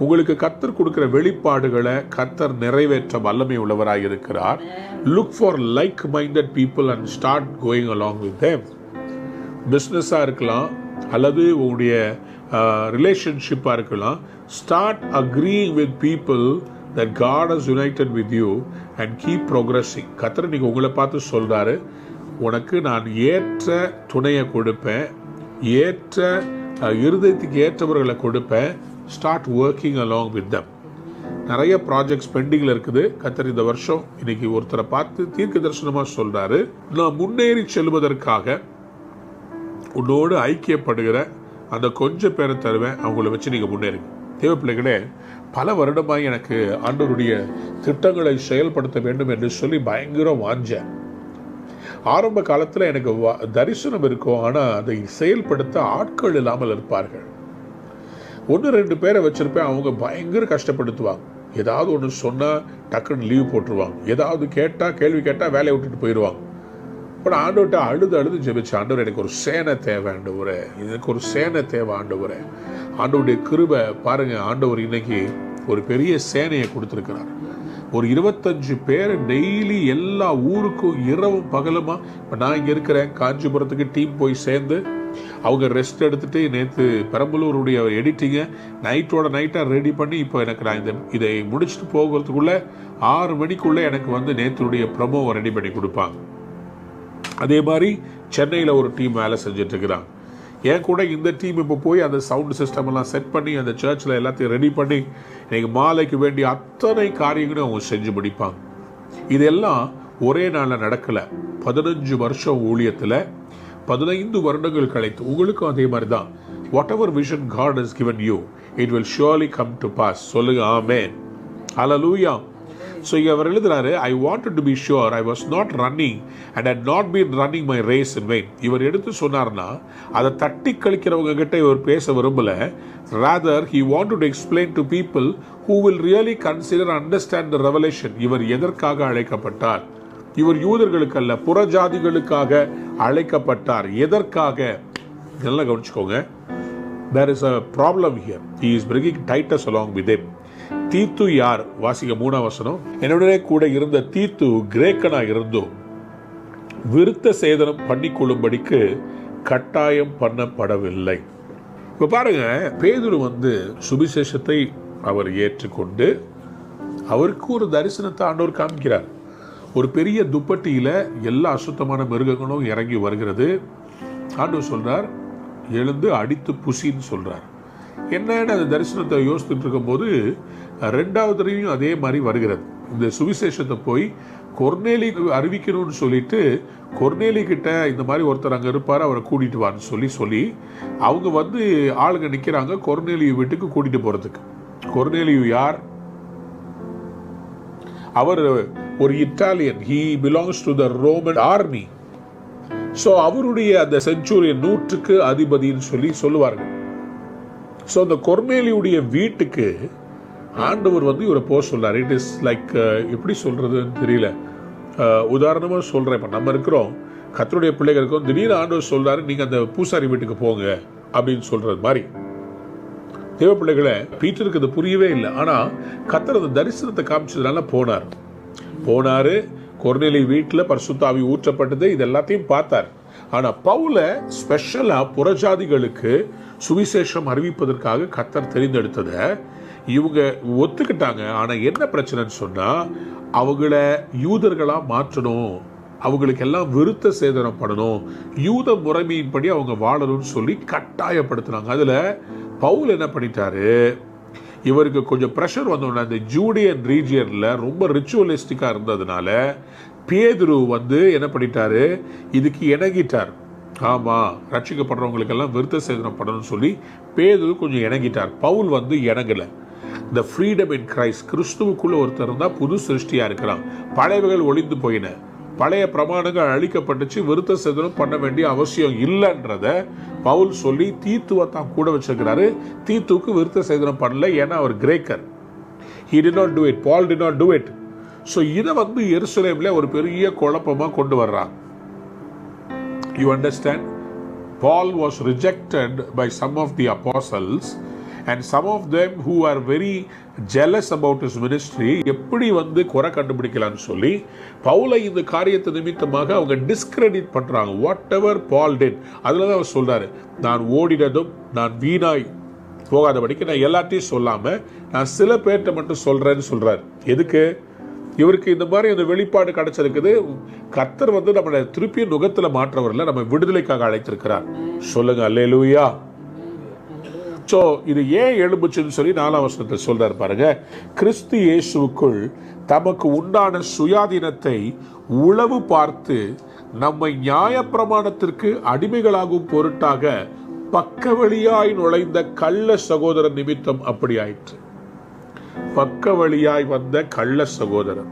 [SPEAKER 1] உங்களுக்கு கர்த்தர் கொடுக்கிற வெளிப்பாடுகளை கர்த்தர் நிறைவேற்ற வல்லமை உள்ளவராக இருக்கிறார். Look for like-minded people and start going along with them. பிஸ்னஸாக இருக்கலாம், அல்லது உங்களுடைய ரிலேஷன்ஷிப்பாக இருக்கலாம். Start agreeing with people that God has united with you and keep progressing. கர்த்தர் இன்னைக்கு உங்களை பார்த்து சொல்றாரு, உனக்கு நான் ஏற்ற துணையை கொடுப்பேன், ஏற்ற இருதயத்துக்கு ஏற்றவர்களை கொடுப்பேன். Start working along with them. நிறைய ப்ராஜெக்ட்ஸ் பெண்டிங்கில் இருக்குது. கர்த்தர் இந்த வருஷம் இன்னைக்கு ஒருத்தரை பார்த்து தீர்க்க தரிசனமாக சொல்றாரு, நான் முன்னேறி செல்வதற்காக உன்னோடு ஐக்கியப்படுகிற அந்த கொஞ்சம் பேரை தருவேன், அவங்கள வச்சு நீங்கள் முன்னேறுங்க. தேவ பிள்ளைகளே, பல வருடமாக எனக்கு ஆண்டவருடைய திட்டங்களை செயல்படுத்த வேண்டும் என்று சொல்லி பயங்கர வாஞ்சேன். ஆரம்ப காலத்தில் எனக்கு தரிசனம் இருக்கும், ஆனால் அதை செயல்படுத்த ஆட்கள் இல்லாமல் இருப்பார்கள். 1-2 பேரை வச்சிருப்பேன், அவங்க பயங்கர கஷ்டப்படுத்துவாங்க. ஏதாவது ஒன்று சொன்னால் டக்குன்னு லீவ் போட்டுருவாங்க, ஏதாவது கேள்வி கேட்டால் வேலையை விட்டுட்டு போயிடுவாங்க. இப்போ ஆண்டவர்கிட்ட அழுது ஜெபிச்சு, ஆண்டவர் எனக்கு ஒரு சேனை தேவை ஆண்டவரே, எனக்கு ஒரு சேனை தேவை ஆண்டவரே. ஆண்டவருடைய கிருபை பாருங்க, ஆண்டவர் இன்னைக்கு ஒரு பெரிய சேனையை கொடுத்துருக்கிறார். ஒரு 25 பேர் டெய்லி எல்லா ஊருக்கும் இரவும் பகலுமா. இப்போ நான் இங்கே இருக்கிறேன், காஞ்சிபுரத்துக்கு டீம் போய் சேர்ந்து அவங்க ரெஸ்ட் எடுத்துட்டு நேற்று பெரம்பலூருடைய எடிட்டிங்கை நைட்டாக ரெடி பண்ணி, இப்போ எனக்கு நான் இதை முடிச்சுட்டு போகிறதுக்குள்ள 6 மணிக்குள்ளே எனக்கு நேற்றுடைய ப்ரமோவை ரெடி பண்ணி கொடுப்பாங்க. அதே மாதிரி சென்னையில் ஒரு டீம் வேலை செஞ்சுட்டு இருக்கிறாங்க. ஏன் கூட இந்த டீம் இப்போ போய் அந்த சவுண்ட் சிஸ்டம் எல்லாம் செட் பண்ணி அந்த சர்ச்சில் எல்லாத்தையும் ரெடி பண்ணி இன்னைக்கு மாலைக்கு வேண்டிய அத்தனை காரியங்களும் அவங்க செஞ்சு முடிப்பாங்க. இதெல்லாம் ஒரே நாளில் நடக்கலை. 15 வருஷம் ஊழியத்தில் 15 வருடங்கள் கழித்து உங்களுக்கும் அதே மாதிரி தான். Whatever vision God has given you, it will surely come to pass. சொல்லுங்க ஆமென், ஹல்லேலூயா. ஸோ அவர் எழுதுறாரு, I wanted to be sure I was not running and had not been running my race in vain. இவர் எடுத்து சொன்னார்னா அதை தட்டி கழிக்கிறவங்க கிட்ட இவர் பேச விரும்பல. Rather he wanted to explain to people who will really consider and understand the revelation. இவர் எதற்காக அழைக்கப்பட்டார்? இவர் யூதர்களுக்கு அல்ல, புறஜாதிகளுக்காக அழைக்கப்பட்டார். எதற்காக? நல்லா கவனிச்சுக்கோங்க. There is a problem here. He is bringing Titus along with him. தீத்து யார்? வாசிக்க 3ஆம் வசனம். என்னுடைய கூட இருந்த தீத்து கிரேக்கனா இருந்தும் விருத்த சேதனம் பண்ணிக்கொள்ளும்படிக்கு கட்டாயம் பண்ணப்படவில்லை. இப்ப பாருங்க, பேதுரு சுவிசேஷத்தை அவர் ஏற்றுக்கொண்டு அவருக்கு ஒரு தரிசனத்தை ஆண்டவர் காமிக்கிறார். ஒரு பெரிய துப்பட்டியில எல்லா அசுத்தமான மிருகங்களும் இறங்கி வருகிறது. ஆண்டவர் சொல்றார், எழுந்து அடித்து புசின்னு சொல்றார். என்னன்னு அந்த தரிசனத்தை யோசித்துட்டு இருக்கும் போது 2வது தடவையும் அதே மாதிரி வருகிறது. இந்த சுவிசேஷத்தை போய் கொர்நேலி அறிவிக்கணும்னு சொல்லிட்டு கொர்நேலி கிட்ட இந்த மாதிரி ஒருத்தர் அங்கே இருப்பார், அவரை கூட்டிட்டு வான்னு சொல்லி அவங்க ஆளுங்க நிற்கிறாங்க கொர்நேலியு வீட்டுக்கு கூட்டிட்டு போறதுக்கு. கொர்நேலியு யார்? அவர் ஒரு Italian. he belongs to the Roman army. So அவருடைய அந்த செஞ்சுரியன் 100க்கு அதிபதின்னு சொல்லுவார்கள். ஸோ அந்த கொர்நேலியுடைய வீட்டுக்கு ஆண்டவர் இவரை போக சொல்றார். இட் இஸ் லைக், எப்படி சொல்றதுன்னு தெரியல. உதாரணமாக சொல்றேன், இப்போ நம்ம இருக்கிறோம், கர்த்தருடைய பிள்ளைகளுக்கும் திடீர்னு ஆண்டவர் சொல்றாரு, நீங்க அந்த பூசாரி வீட்டுக்கு போங்க அப்படின்னு சொல்றது மாதிரி. தேவ பிள்ளைகளை, பீட்டருக்கு அது புரியவே இல்லை. ஆனா கர்த்தர் அந்த தரிசனத்தை காமிச்சதுனால போனாரு. கொர்நேலி வீட்டில் பரிசுத்த ஆவி ஊற்றப்பட்டது, இது எல்லாத்தையும் பார்த்தார். ஆனா பவுல ஸ்பெஷலா புறஜாதிகளுக்கு சுவிசேஷம் அறிவிப்பதற்காக கர்த்தர் தெரிந்தெடுத்தத இவங்க ஒத்துக்கிட்டாங்க. ஆனா என்ன பிரச்சனைன்னு சொன்னா, அவங்கள யூதர்களா மாற்றணும், அவங்களுக்கு எல்லாம் விருத்த சேதனம் பண்ணணும், யூத முறைமையின்படி அவங்க வாழணும்னு சொல்லி கட்டாயப்படுத்தினாங்க. அதுல பவுல் என்ன பண்ணிட்டாரு, இவருக்கு கொஞ்சம் ப்ரெஷர் வந்தோன்னா இந்த ஜூடியன் ரீஜியன்ல ரொம்ப ரிச்சுவலிஸ்டிக்கா இருந்ததுனால பேதுரு என்ன பண்ணிட்டாரு, இதுக்கு இணங்கிட்டார். ஆமா, ரட்சிக்கப்படுறவங்களுக்கெல்லாம் விருத்த சேதனம் பண்ணணும்னு சொல்லி பேதுரு கொஞ்சம் இணங்கிட்டார். பவுல் இணங்கல. இந்த ஃப்ரீடம் இன் கிரைஸ்ட், கிறிஸ்துவுக்குள்ள ஒருத்தர் இருந்தா புது சிருஷ்டியா இருக்கிறான், பழையவைகள் ஒளிந்து போயின, பழைய பிரமாணங்கள் அழிக்கப்பட்டுச்சு, விருத்த சேதனம் பண்ண வேண்டிய அவசியம் இல்லைன்றத பவுல் சொல்லி தீத்துவை தான் கூட வச்சிருக்கிறாரு. தீத்துவுக்கு விருத்த சேதனம் பண்ணல, ஏன்னா அவர் கிரேக்கர். he did not do it, Paul did not do it. So இதை எருசலேம்ல ஒரு பெரிய குழப்பமா கொண்டு வர்றாங்க. You understand? Paul was rejected by some of the apostles, and some of them who are very jealous about his ministry எப்படி குறை கண்டுபிடிக்கலாம்னு சொல்லி பவுலை இந்த காரியத்தை நிமித்தமாக அவங்க டிஸ்கிரெடிட் பண்றாங்க. வாட் எவர் பால் டிட், அதுல தான் அவர் சொல்றாரு, நான் ஓடினதும் நான் வீணாய் போகாதபடிக்கு நான் எல்லாத்தையும் சொல்லாம நான் சில பேர்கிட்ட மட்டும் சொல்றேன்னு சொல்றாரு. எதுக்கு? இவருக்கு இந்த மாதிரி அந்த வெளிப்பாடு கிடைச்சிருக்குது. கர்த்தர் நம்மளை திருப்பியும் நுகத்துல மாற்றவர்ல நம்ம விடுதலைக்காக அழைத்திருக்கிறார். சொல்லுங்க அல்லேலூயா. ஸோ இது ஏன் எழும்புச்சுன்னு சொல்லி 4ஆம் வசனத்தில் சொல்றாரு பாருங்க. கிறிஸ்து இயேசுவுக்குள் தமக்கு உண்டான சுயாதீனத்தை உளவு பார்த்து நம்மை நியாயப்பிரமாணத்திற்கு அடிமைகளாகும் பொருட்டாக பக்க வழியாய் நுழைந்த கள்ள சகோதரன் நிமித்தம் அப்படி ஆயிற்று. பக்க வழியாய் வந்த கள்ள சகோதரன்,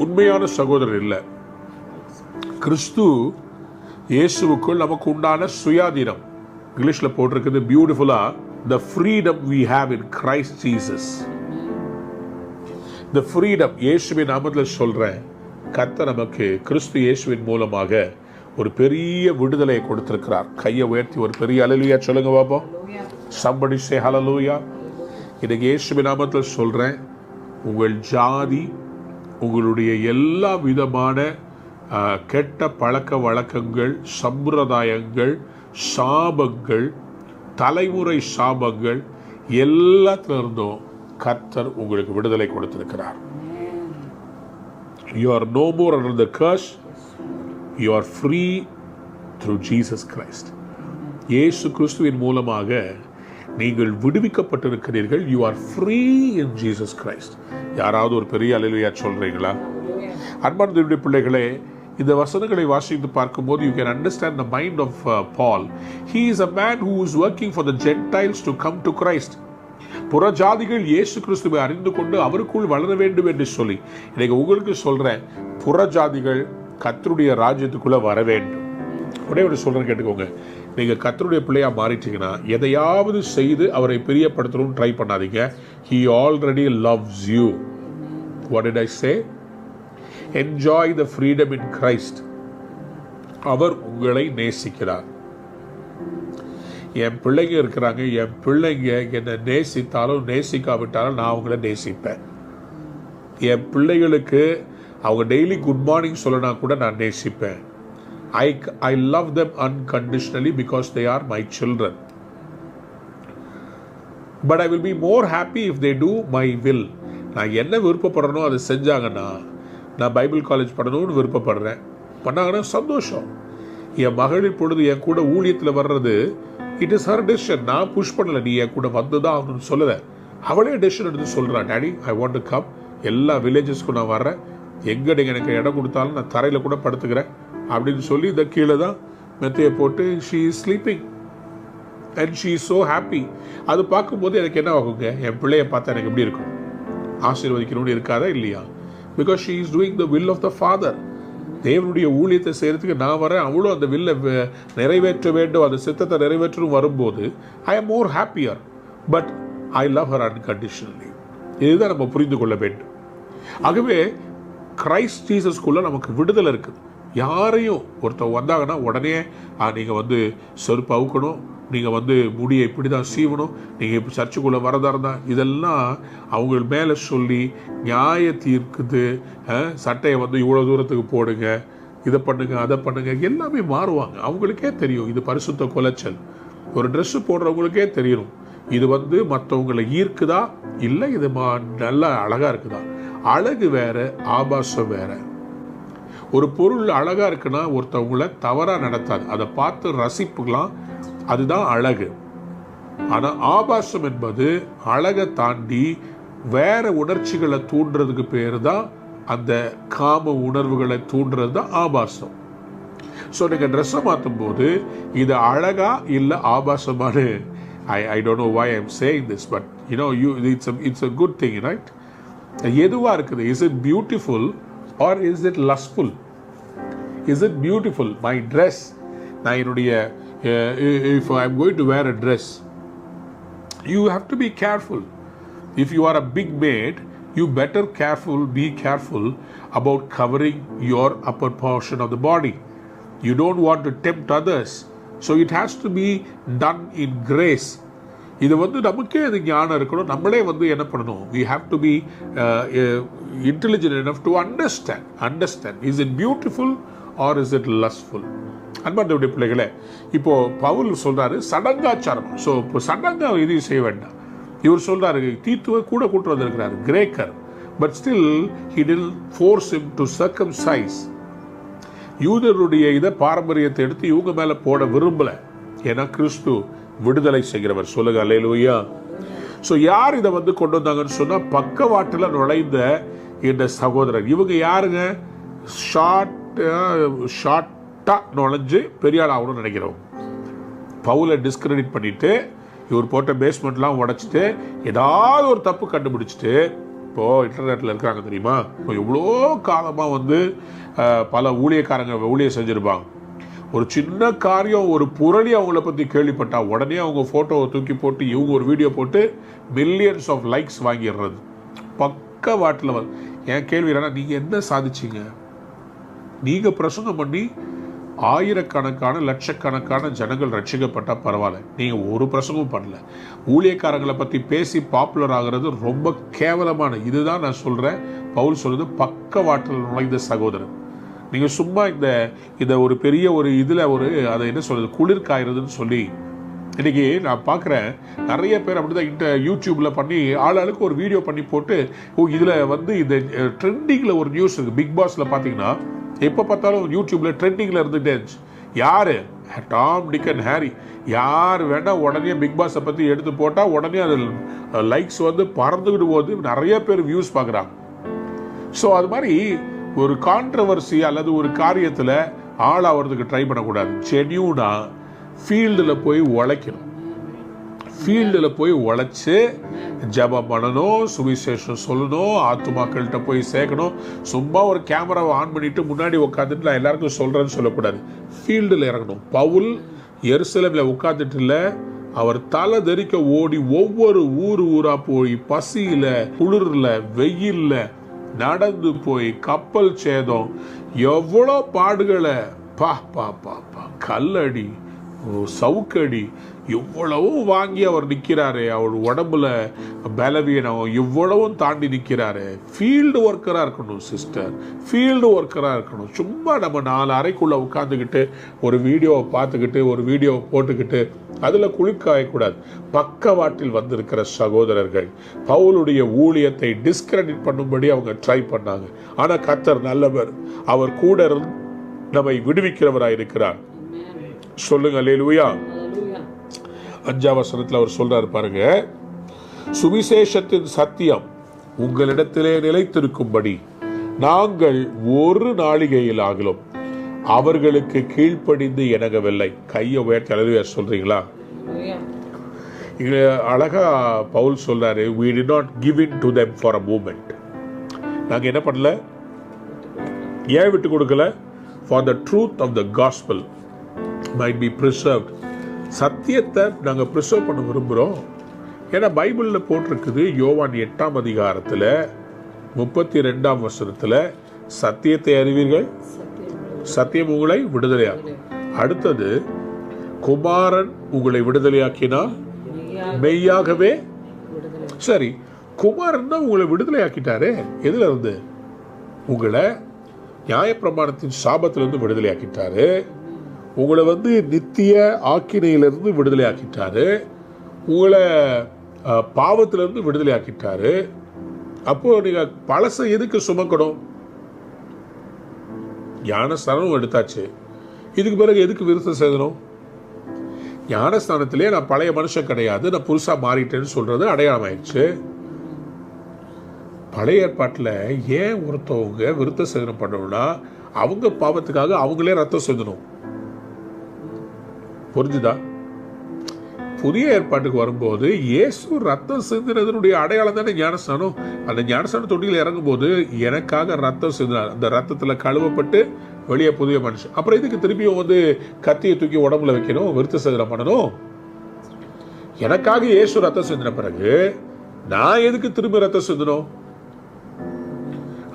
[SPEAKER 1] உண்மையான சகோதரர் இல்ல. கிறிஸ்து இயேசுவுக்குள் நமக்கு உண்டான சுயாதீனம், இங்கிலீஷ்ல போட்டிருக்குது பியூட்டிஃபுல்லா, the freedom we have in Christ Jesus. the freedom, இயேசுவின் நாமத்தில் சொல்றேன், கர்த்தர் நமக்கு கிறிஸ்து இயேசுவின் மூலமாக ஒரு பெரிய விடுதலையை கொடுத்திருக்கிறார். கையை உயர்த்தி ஒரு பெரிய ஹல்லேலூயா சொல்லுங்க பாப்போம். somebody say hallelujah. இன்னைக்கு இயேசுவின் நாமத்தில் சொல்றேன், உங்கள் ஜாதி, உங்களுடைய எல்லா விதமான கெட்ட பழக்க வழக்கங்கள், சம்பிரதாயங்கள், சாபங்கள், தலைமுறை சாபங்கள் எல்லாத்திலிருந்தும் கர்த்தர் உங்களுக்கு விடுதலை கொடுத்திருக்கிறார். You are no more under the curse. You are free through Jesus Christ. இயேசு கிறிஸ்துவின் மூலமாக நீங்கள் விடுவிக்கப்பட்டிருக்கிறீர்கள். You are free in Jesus Christ. யாராவது ஒரு பெரிய அல்லேலூயா சொல்றீங்களா? அன்பான தேவனுடைய பிள்ளைகளே, இந்த வசனங்களை வாசித்து பார்க்கும்போது you can understand the mind of Paul. He is a man who is working for the Gentiles to come to Christ. புறஜாதிகள் இயேசு கிறிஸ்துவை அறிந்து கொண்டு அவருக்குள் வளர வேண்டும் என்று சொல்லி இன்னைக்கு உங்களுக்கு சொல்றேன், புறஜாதிகள் கர்த்தருடைய ராஜ்யத்துக்குள்ள வர வேண்டும். உடனே ஒரு சொல்றேன் கேட்டுக்கோங்க. நீங்க கர்த்தருடைய பிள்ளையா மாறிட்டீங்கன்னா எதையாவது செய்து அவரை பிரியப்படுத்தணும்னு ட்ரை பண்ணாதீங்க. He already loves you. What did I say? Enjoy the freedom in Christ. அவர் உங்களை நேசிக்கிறார். என் பிள்ளைங்க இருக்கிறாங்க, என் பிள்ளைங்க என்னை நேசித்தாலும் நேசிக்காவிட்டாலும் நான் அவங்கள நேசிப்பேன். என் பிள்ளைகளுக்கு அவங்க டெய்லி குட் மார்னிங் சொல்லனா கூட நான் நேசிப்பேன். I love them unconditionally because they are my children. But I will be more happy if they do my will. நான் என்ன விருப்பப்படுறனோ அதை செஞ்சாங்கன்னா, நான் பைபிள் காலேஜ் பண்ணணும்னு விருப்பப்படுறேன், பண்ணாங்கன்னா சந்தோஷம். என் மகள் இப்பொழுது என் கூட ஊழியத்தில் வர்றது, இட் இஸ் ஹர் டெசிஷன். நான் புஷ் பண்ணல, நீ என் கூட வந்துதான் ஆகணும்னு சொல்லலை, அவளே டெசிஷன் எடுத்து சொல்கிறான். Daddy I want to come, எல்லா வில்லேஜஸ்க்கும் நான் வர்றேன், எங்கே நீங்கள் எனக்கு இடம் கொடுத்தாலும் நான் தரையில் கூட படுத்துக்கிறேன் அப்படின்னு சொல்லி இந்த கீழே தான் மெத்தையை போட்டு she is sleeping and she is so happy. அது பார்க்கும்போது எனக்கு என்ன ஆகுங்க, என் பிள்ளைய பார்த்தா எனக்கு எப்படி இருக்கும்? ஆசீர்வதிக்கணும்னு இருக்காதா இல்லையா? Because she is doing the will of the father. தேவனுடைய ஊழியத்தை செய்கிறதுக்கு நான் வரேன், அவளும் அந்த வில்லை நிறைவேற்ற வேண்டும், அந்த சித்தத்தை நிறைவேற்றணும் வரும்போது I am more happier. But I love her unconditionally. இதுதான் நம்ம புரிந்து கொள்ள வேண்டும். ஆகவே கிரைஸ்ட் ஜீசஸ்குள்ள நமக்கு விடுதலை இருக்குது. யாரையும் ஒருத்தர் வந்தாங்கன்னா உடனே நீங்கள் செருப்பு அவுக்கணும், நீங்கள் முடியை இப்படி தான் சீவணும், நீங்கள் இப்போ சர்ச்சுக்குள்ளே வரதா இருந்தால் இதெல்லாம் அவங்க மேலே சொல்லி நியாய தீர்க்குது. சட்டையை இவ்வளோ தூரத்துக்கு போடுங்க, இதை பண்ணுங்க அதை பண்ணுங்க, எல்லாமே மாறுவாங்க. அவங்களுக்கே தெரியும் இது பரிசுத்த குலைச்சல். ஒரு ட்ரெஸ்ஸு போடுறவங்களுக்கே தெரியும் இது மற்றவங்களை ஈர்க்குதா இல்லை இது நல்லா அழகாக இருக்குதா. அழகு வேற, ஆபாசம் வேற. ஒரு பொருள் அழகாக இருக்குன்னா ஒருத்தவங்களை தவறாக நடத்தாது, அதை பார்த்து ரசிப்புக்கலாம், அதுதான் அழகு. ஆனால் ஆபாசம் என்பது அழகை தாண்டி வேற உணர்ச்சிகளை தூண்டுறதுக்கு பேர் தான், அந்த காம உணர்வுகளை தூண்டுறது தான் ஆபாசம். ஸோ நீங்கள் ட்ரெஸ்ஸை மாற்றும் போது இது அழகா இல்லை ஆபாசமான, I don't know why I'm saying this, but it's a good thing, right? எதுவாக இருக்குது, is it beautiful or is it lustful? Is it beautiful? My dress, நான் என்னுடைய if I'm going to wear a dress, you have to be careful. If you are a big maid, you better be careful about covering your upper portion of the body. You don't want to tempt others, so it has to be done in grace. இது நமக்கே அது ஞானம் இருக்கணும். நம்மளே என்ன பண்ணணும், we have to be intelligent enough to understand is it beautiful or is it lustful? அன்பார்ந்தவருடைய பிள்ளைகளே, இப்போ பவுல் சொல்றாரு சடங்காச்சாரம். ஸோ இப்போ சடங்கா எதையும் செய்ய வேண்டாம். இவர் சொல்றாரு தீத்துவை கூட கூட்டு வந்திருக்கிறார், கிரேக்கர், but still he didn't force him to circumcise. யூதருடைய இதை பாரம்பரியத்தை எடுத்து இவங்க மேல போட விரும்பல. ஏன்னா கிறிஸ்து விடுதலை செய்கிறவர். சொல்லுங்க அல்லேலூயா. ஸோ யார் இதை கொண்டு வந்தாங்கன்னு சொன்னா, பக்கவாட்டில் நுழைந்த இந்த சகோதரர். இவங்க யாருங்க, ஷார்ட்டா நுழைஞ்சு பெரிய ஆள் ஆகணும்னு நினைக்கிறவங்க. பவுலை டிஸ்கிரெடிட் பண்ணிட்டு இவர் போட்ட பேஸ்மெண்ட்லாம் உடைச்சிட்டு ஏதாவது ஒரு தப்பு கண்டுபிடிச்சிட்டு, இப்போ இன்டர்நெட்டில் இருக்கிறாங்க தெரியுமா, இப்போ எவ்வளோ காலமாக பல ஊழியக்காரங்க ஊழியம் செஞ்சுருப்பாங்க. ஒரு சின்ன காரியம், ஒரு புரளி அவங்கள பற்றி கேள்விப்பட்டா உடனே அவங்க ஃபோட்டோவை தூக்கி போட்டு இவங்க ஒரு வீடியோ போட்டு மில்லியன்ஸ் ஆஃப் லைக்ஸ் வாங்கிடுறது. பக்கவாட்டில் என் கேள்வி என்னன்னா, நீங்கள் என்ன சாதிச்சிங்க? நீங்கள் பிரசங்கம் பண்ணி ஆயிரக்கணக்கான லட்சக்கணக்கான ஜனங்கள் ரட்சிக்கப்பட்டால் பரவாயில்ல, நீங்கள் ஒரு பிரசங்கமும் பண்ணல. ஊழியக்காரங்களை பற்றி பேசி பாப்புலர் ஆகிறது ரொம்ப கேவலமான. இதுதான் நான் சொல்கிறேன், பவுல் சொல்கிறது பக்கவாட்டில் நுழைந்த சகோதரன். நீங்கள் சும்மா இந்த ஒரு பெரிய ஒரு இதில் அதை என்ன சொல்கிறது, குளிர் காய்றதுன்னு சொல்லி இன்றைக்கி நான் பார்க்குறேன் நிறைய பேர் அப்படி தான் யூடியூப்பில் பண்ணி ஆளாளுக்கு ஒரு வீடியோ பண்ணி போட்டு, இதில் இந்த ட்ரெண்டிங்கில் ஒரு நியூஸ் இருக்குது. பிக் பாஸில் பார்த்தீங்கன்னா எப்போ பார்த்தாலும் யூடியூப்பில் ட்ரெண்டிங்கில் இருந்துகிட்டே இருந்துச்சு. யார், டாம், டிக் அண்ட் ஹாரி, யார் வேணால் உடனே பிக் பாஸை பற்றி எடுத்து போட்டால் உடனே அது லைக்ஸ் பறந்துக்கிட்டு போகுது, நிறைய பேர் வியூஸ் பார்க்குறாங்க. ஸோ அது மாதிரி ஒரு கான்ட்ரவர்சி அல்லது ஒரு காரியத்தில் ஆளாகிறதுக்கு ட்ரை பண்ணக்கூடாது. ஜென்யூனாக ஃபீல்டில் போய் உழைக்கணும். ஃபீல்டில் போய் உழைச்சி ஜபம் பண்ணணும், சுவிசேஷம் சொல்லணும், ஆத்துமாக்கள்கிட்ட போய் சேர்க்கணும். சும்மா ஒரு கேமராவை ஆன் பண்ணிட்டு முன்னாடி உட்காந்துட்டு நான் எல்லாருக்கும் சொல்கிறேன்னு சொல்லக்கூடாது. ஃபீல்டில் இறங்கணும். பவுல் எருசலேமில் உட்காந்துட்டு இல்லை, அவர் தலை தெறிக்க ஓடி ஒவ்வொரு ஊராக போய் பசியில், குளிரில், வெயிலில் நடந்து போய் கப்பல் சேதம், எவ்வளோ பாடுகளை, கல்லடி, சவுக்கடி, இவ்வளவும் வாங்கி அவர் நிற்கிறாரு. அவர் உடம்புல பலவீனம் இவ்வளவும் தாண்டி நிற்கிறாரு. ஃபீல்டு ஒர்க்கராக இருக்கணும் சிஸ்டர், ஃபீல்டு ஒர்க்கராக இருக்கணும். சும்மா நம்ம 4 அறைக்குள்ளே உட்காந்துக்கிட்டு ஒரு வீடியோவை பார்த்துக்கிட்டு ஒரு வீடியோவை போட்டுக்கிட்டு அதில் குளிர்காயக்கூடாது. பக்கவாட்டில் வந்திருக்கிற சகோதரர்கள் பவுலுடைய ஊழியத்தை டிஸ்கிரெடிட் பண்ணும்படி அவங்க ட்ரை பண்ணாங்க. ஆனால் கர்த்தர் நல்லவர், அவர் கூட இருந்து நம்மை விடுவிக்கிறவராக இருக்கிறார். சொல்லுங்க அல்லேலூயா. 5ஆம் வசனத்தில் அவர் சொல்றாரு பாருங்க, சுவிசேஷத்தின் சத்தியம் உங்களிடத்திலே நிலைத்திருக்கும்படி நாங்கள் ஒரு நாளிகையில் ஆகலும் அவர்களுக்கு கீழ்ப்படிந்து இணங்கவில்லை. கையை உயர்த்தி அல்லேலூயா சொல்றீங்களா? அழகா பவுல் சொல்றாரு, we did not give in to them for a moment. நாங்க என்ன பண்ணல, ஏன் விட்டு கொடுக்கல? for the truth of the gospel might be preserved. சத்தியத்தை நாங்கள் ப்ரிசர்வ் பண்ண விரும்புகிறோம். ஏன்னா பைபிளில் போட்டிருக்குது, யோவான் 8ஆம் அதிகாரத்தில் 32ஆம் வசனத்தில், சத்தியத்தை அறிவீர்கள், சத்தியம் உங்களை விடுதலையாக்கும். அடுத்தது, குமாரன் உங்களை விடுதலையாக்கினால் மெய்யாகவே. சரி, குமாரன் தான் உங்களை விடுதலையாக்கிட்டாரே. எதுல இருந்து? உங்களை நியாயப்பிரமாணத்தின் சாபத்திலிருந்து விடுதலை ஆக்கிட்டாரு. உங்களை வந்து நித்திய ஆக்கினையிலிருந்து விடுதலை ஆக்கிட்டாரு. உங்களை பாவத்திலிருந்து விடுதலை ஆக்கிட்டாரு. அப்போ நீங்க பழச எதுக்கு சுமக்கணும்? ஞானஸ்தானம் எடுத்தாச்சு, இதுக்கு பிறகு எதுக்கு விருத்த சேதனம்? ஞானஸ்தானத்திலே நான் பழைய மனுஷன் கிடையாது, நான் புதுசா மாறிட்டேன்னு சொல்றது அடையாளம் ஆயிடுச்சு. பழைய ஏற்பாட்டில் ஏன் ஒருத்தவங்க விருத்த சேதனம் பண்ணணும்னா அவங்க பாவத்துக்காக அவங்களே ரத்தம் சிந்தணும். புரிஞ்சுதா? புதிய ஏற்பாட்டுக்கு வரும்போது இயேசு ரத்தம் சிந்தினதனுடைய அடையாளம் தானே ஞானஸ்தானம். அந்த ஞானஸ்தான தொட்டியில் இறங்கும் போது எனக்காக ரத்தம் சிந்தினார். அந்த ரத்தத்துல கழுவப்பட்டு வெளியே புதிய மனுஷன். அப்புறம் இதுக்கு திருப்பியும் வந்து கத்தியை தூக்கி உடம்புல வைக்கணும், விருத்த சேதனம் பண்ணணும்? எனக்காக இயேசு ரத்தம் சிந்தின பிறகு நான் எதுக்கு திரும்பி ரத்தம் சிந்தணும்?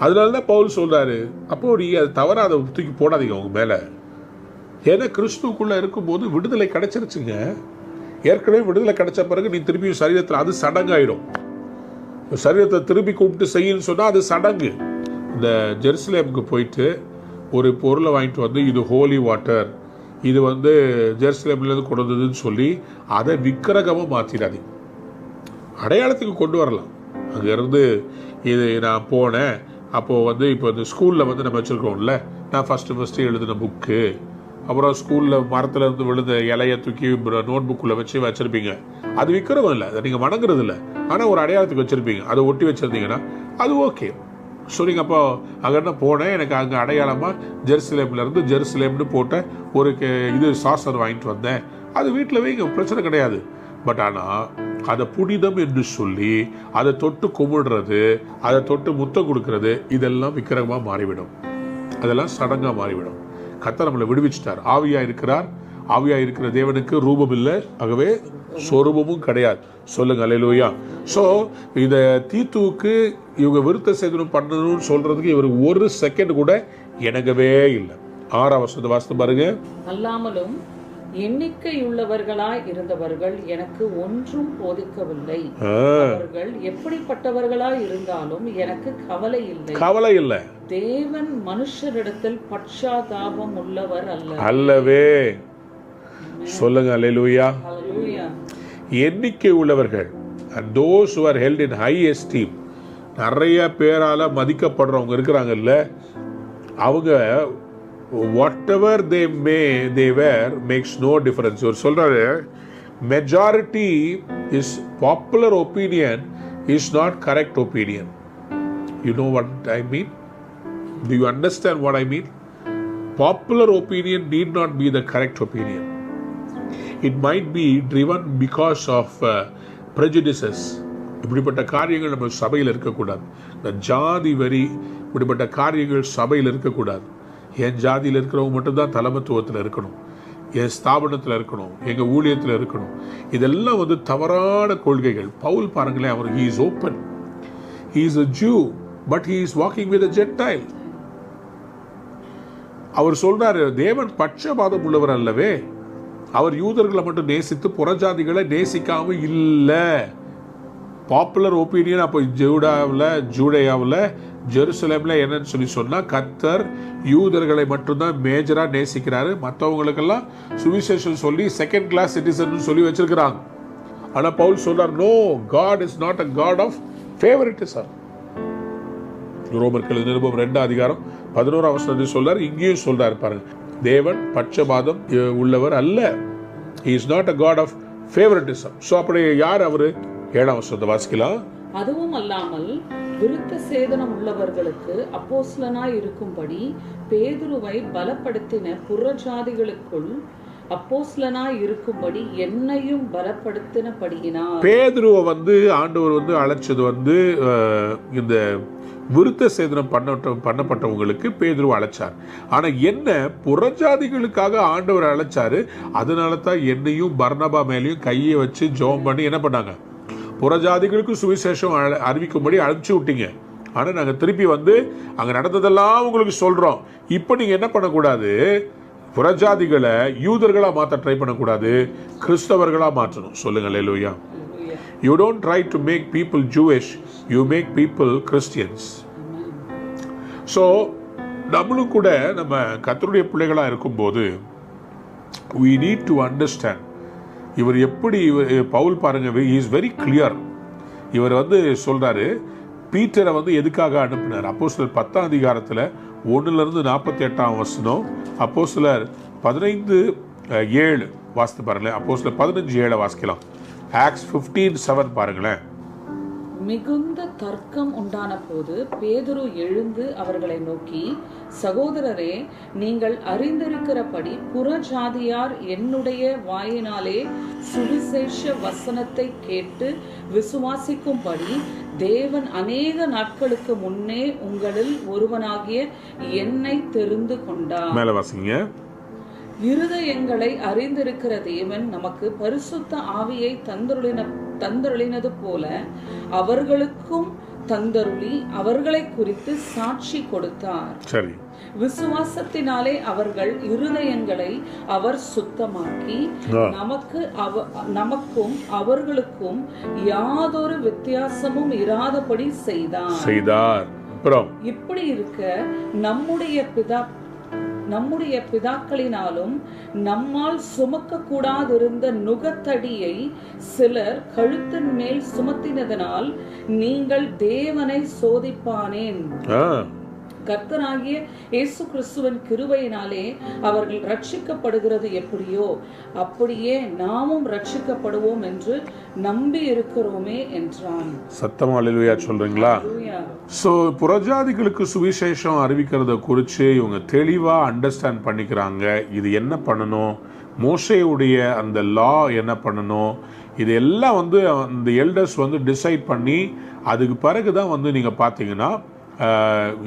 [SPEAKER 1] அதனாலதான் பவுல் சொல்றாரு, அப்போ நீங்க அது தவறா அதை தூக்கி போடாதீங்க உங்க மேல. ஏன்னா கிறிஸ்துக்குள்ள இருக்கும்போது விடுதலை கிடைச்சிருச்சுங்க. ஏற்கனவே விடுதலை கிடைச்ச பிறகு நீ திரும்பியும் சரீரத்தில் அது சடங்காயிடும். சரீரத்தை திரும்பி கூப்பிட்டு செய்யன்னு சொன்னா அது சடங்கு. இந்த ஜெருசலேமுக்கு போயிட்டு ஒரு பொருளை வாங்கிட்டு வந்து இது ஹோலி வாட்டர், இது வந்து ஜெருசலேம்லேருந்து கொண்டு வந்ததுன்னு சொல்லி அதை விக்கிரகமாக மாற்றிடாதீங்க. அடையாளத்துக்கு கொண்டு வரலாம். அங்கேருந்து இது நான் போனேன், அப்போது வந்து இப்போ இந்த ஸ்கூலில் வந்து நம்ம வச்சுருக்கோம்ல, நான் ஃபஸ்ட்டு எழுதின புக்கு, அப்புறம் ஸ்கூலில் மரத்தில் இருந்து விழுந்த இலையை தூக்கி நோட் புக்கில் வச்சு வச்சுருப்பீங்க. அது விற்கிறதும் இல்லை, அதை நீங்கள் வணங்குறது இல்லை, ஆனால் ஒரு அடையாளத்துக்கு வச்சுருப்பீங்க. அதை ஒட்டி வச்சுருந்தீங்கன்னா அது ஓகே. ஸோ நீங்கள் அப்போ அங்கே என்ன போனேன், எனக்கு அங்கே அடையாளமாக ஜெருசலேம்லேருந்து ஜெருசலேம்னு போட்ட ஒரு இது சாசர் வாங்கிட்டு வந்தேன், அது வீட்டில் வைங்க, பிரச்சனை கிடையாது. பட் ஆனால் அதை புனிதம் என்று சொல்லி அதை தொட்டு கும்பிடுறது, அதை தொட்டு முத்தம் கொடுக்கறது, இதெல்லாம் விக்கிரகமாக மாறிவிடும், அதெல்லாம் சடங்காக மாறிவிடும். கர்த்தர் நம்மளை விடுவிச்சிட்டார். ஆவியா இருக்கிறார். ஆவியா இருக்கிற தேவனுக்கு ரூபம் இல்லை, ஆகவே சொரூபமும் கிடையாது. சொல்லுங்க அல்லேலூயா. ஸோ இதை தீத்துவுக்கு இவங்க விருத்த சேதனம் பண்ணணும்னு சொல்றதுக்கு இவர் ஒரு செகண்ட் கூட இணங்கவே இல்லை. 6ஆம் வசனத்தை வாசித்து பாருங்க.
[SPEAKER 2] அல்லாமலும் எண்ணிக்கையுள்ளவர்களாய் இருந்தவர்கள் எனக்கு ஒன்றும் போதிக்கவில்லை. அவர்கள் எப்படிப்பட்டவர்களாய் இருந்தாலும் எனக்கு கவலை இல்லை. தேவன் மனுஷரிடத்தில் பட்சாதாபம் உள்ளவர் அல்லவே.
[SPEAKER 1] சொல்லுங்க அல்லேலூயா. எண்ணிக்கை உள்ளவர்கள், and those who are held in high esteem, நிறைய பேரால மதிக்கப்படுறவங்க இருக்கிறாங்கல்ல, அவங்க whatever they were makes no difference. ஒரு சொல்றாரு, majority is popular opinion is not correct opinion. You know what I mean? Do you understand what I mean? Popular opinion need not be the correct opinion. It might be driven because of prejudices. இப்படிப்பட்ட காரியங்கள் நம்ம சபையில் இருக்கக்கூடாது. இந்த ஜாதி வரி இப்படிப்பட்ட காரியங்கள் சபையில் இருக்கக்கூடாது. என் ஜாதியில் இருக்கிறவங்க மட்டும்தான் தலைமத்துவத்தில் இருக்கணும், என் ஸ்தாபனத்தில் இருக்கணும், எங்கள் ஊழியத்தில் இருக்கணும். இதெல்லாம் வந்து தவறான கொள்கைகள். பவுல் பாருங்களேன், அவர் he is open, he is a Jew but he is walking with a Gentile. அவர் சொல்றாரு, தேவன் பட்சபாதம் உள்ளவர் அல்லவே, அவர் யூதர்களை மட்டும் நேசித்து புறஜாதிகளை நேசிக்காம இல்லை. பாப்புலர் ஒப்பீனியன் அப்போ ஜூடேயாவில் ஜெருசலேமில் என்னன்னு சொல்லி சொன்னால், கர்த்தர் யூதர்களை மட்டும்தான் மேஜராக நேசிக்கிறாரு, மற்றவங்களுக்கெல்லாம் சுவிசேஷம் சொல்லி செகண்ட் கிளாஸ் சிட்டிசன் சொல்லி வச்சிருக்கிறாங்க. ஆனால் பவுல் சொல்றார், no, God is not a God of favouritism. ரோமர்கள் நிருபம் 2ஆம் அதிகாரம் 11ஆம் வசனத்தில் சொல்றார். இங்கேயும் சொல்றாரு பாருங்க, தேவன் பட்சபாதம் உள்ளவர் அல்ல. He is not a god of favoritism. So அப்படி யார் அவரு? 7ஆம் வசனத்தை வாசிக்கலாம்.
[SPEAKER 2] அதுவும் அல்லாமல் விருத்த சேதனம் உள்ளவர்களுக்கு அப்போஸ்தலனாய் இருக்கும்படி பேதுருவை பலப்படுத்தின புறஜாதிகளுக்குள் அப்போஸ்தலனாய் இருக்கும்படி என்னையும் பலப்படுத்தினபடியினார்.
[SPEAKER 1] பேதுருவை வந்து ஆண்டவர் வந்து அழைச்சது வந்து இந்த விருத்த சேதனம் பண்ணப்பட்டவங்களுக்கு பேதுருவை அழைச்சார். ஆனா என்ன, புறஜாதிகளுக்காக ஆண்டவர் அழைச்சாரு. அதனால தான் என்னையும் பர்னபா மேலையும் கையை வச்சு ஜெபம் பண்ணி என்ன பண்ணாங்க, புறஜாதிகளுக்கு சுவிசேஷம் அறிவிக்கும்படி அனுப்பிச்சு விட்டீங்க. ஆனா நாங்க திருப்பி வந்து அங்க நடந்ததெல்லாம் உங்களுக்கு சொல்றோம். இப்ப நீங்க என்ன பண்ணக்கூடாது, புறஜாதிகளை யூதர்களா மாற்ற ட்ரை பண்ணக்கூடாது, கிறிஸ்தவர்களா மாற்றணும். சொல்லுங்க அல்லேலூயா. You don't try to make people Jewish, you make people Christians. So நம்மளும் கூட நம்ம கர்த்தருடைய பிள்ளைகளாக இருக்கும்போது we need to understand. இவர் எப்படி பவுல் பாருங்க, he is very clear. இவர் சொல்றாரு பீட்டரை எதுக்காக அனுப்பினார். அப்போஸ்தலர் 10ஆம் அதிகாரத்தில் 1-48 வசனம், அப்போஸ்தலர் 15:7 வாசித்து பாருங்களேன். அப்போஸ்தலர் 15:7 வாசிக்கலாம். ஆக்ட்ஸ் 15:7 பாருங்களேன்.
[SPEAKER 2] மிகுந்த தர்க்கம் உண்டான போது பேதுரு எழுந்து அவர்களை நோக்கி, சகோதரரே, நீங்கள் அறிந்திருக்கிறபடி புறஜாதியார் என்னுடைய வாயினாலே சுவிசேஷ வசனத்தை கேட்டு விசுவாசிக்கும்படி தேவன் அநேக நாட்களுக்கு முன்னே உங்களில் ஒருவனாகிய என்னை தெரிந்து கொண்டார்.
[SPEAKER 1] மேல வாசிங்க.
[SPEAKER 2] இருதயங்களை அறிந்திருக்கிற தேவன் நமக்கு பரிசுத்த ஆவியை தந்தருளினது போல அவர்களுக்கும் தந்தருளி அவர்களை குறித்து சாட்சி கொடுத்தார்.
[SPEAKER 1] சரி.
[SPEAKER 2] விசுவாசத்தினாலே அவர்கள் இருதயங்களை அவர் சுத்தமாக்கி நமக்கும் அவர்களுக்கும் யாதொரு வித்தியாசமும் இராதபடி செய்தார். இப்படி இருக்க நம்முடைய பிதாக்களினாலும் நம்மால் சுமக்க கூடாதிருந்த நுகத்தடியை சிலர் கழுத்தின் மேல் சுமத்தினதனால் நீங்கள் தேவனை சோதிப்பானேன். கர்த்தராகிய இயேசு கிறிஸ்துவின் கிருபையினாலே அவர்கள் ரட்சிக்கப்படுகிறது எப்படியோ அப்படியே நாமும் ரட்சிக்கப்படுவோம் என்று நம்பி இருக்கிறோமே என்றான்.
[SPEAKER 1] சத்தமா அல்லேலூயா சொல்றீங்களா? சோ புறஜாதிகளுக்கு சுவிசேஷம் அறிவிக்கிறத குறித்து இவங்க தெளிவா அண்டர்ஸ்டாண்ட் பண்ணிக்கிறாங்க. இது என்ன பண்ணணும், மோசேயுடைய அந்த லா என்ன பண்ணணும், இது எல்லாம் அந்த எல்டர்ஸ் டிசைட் பண்ணி அதுக்கு பிறகுதான் நீங்க பாத்தீங்கன்னா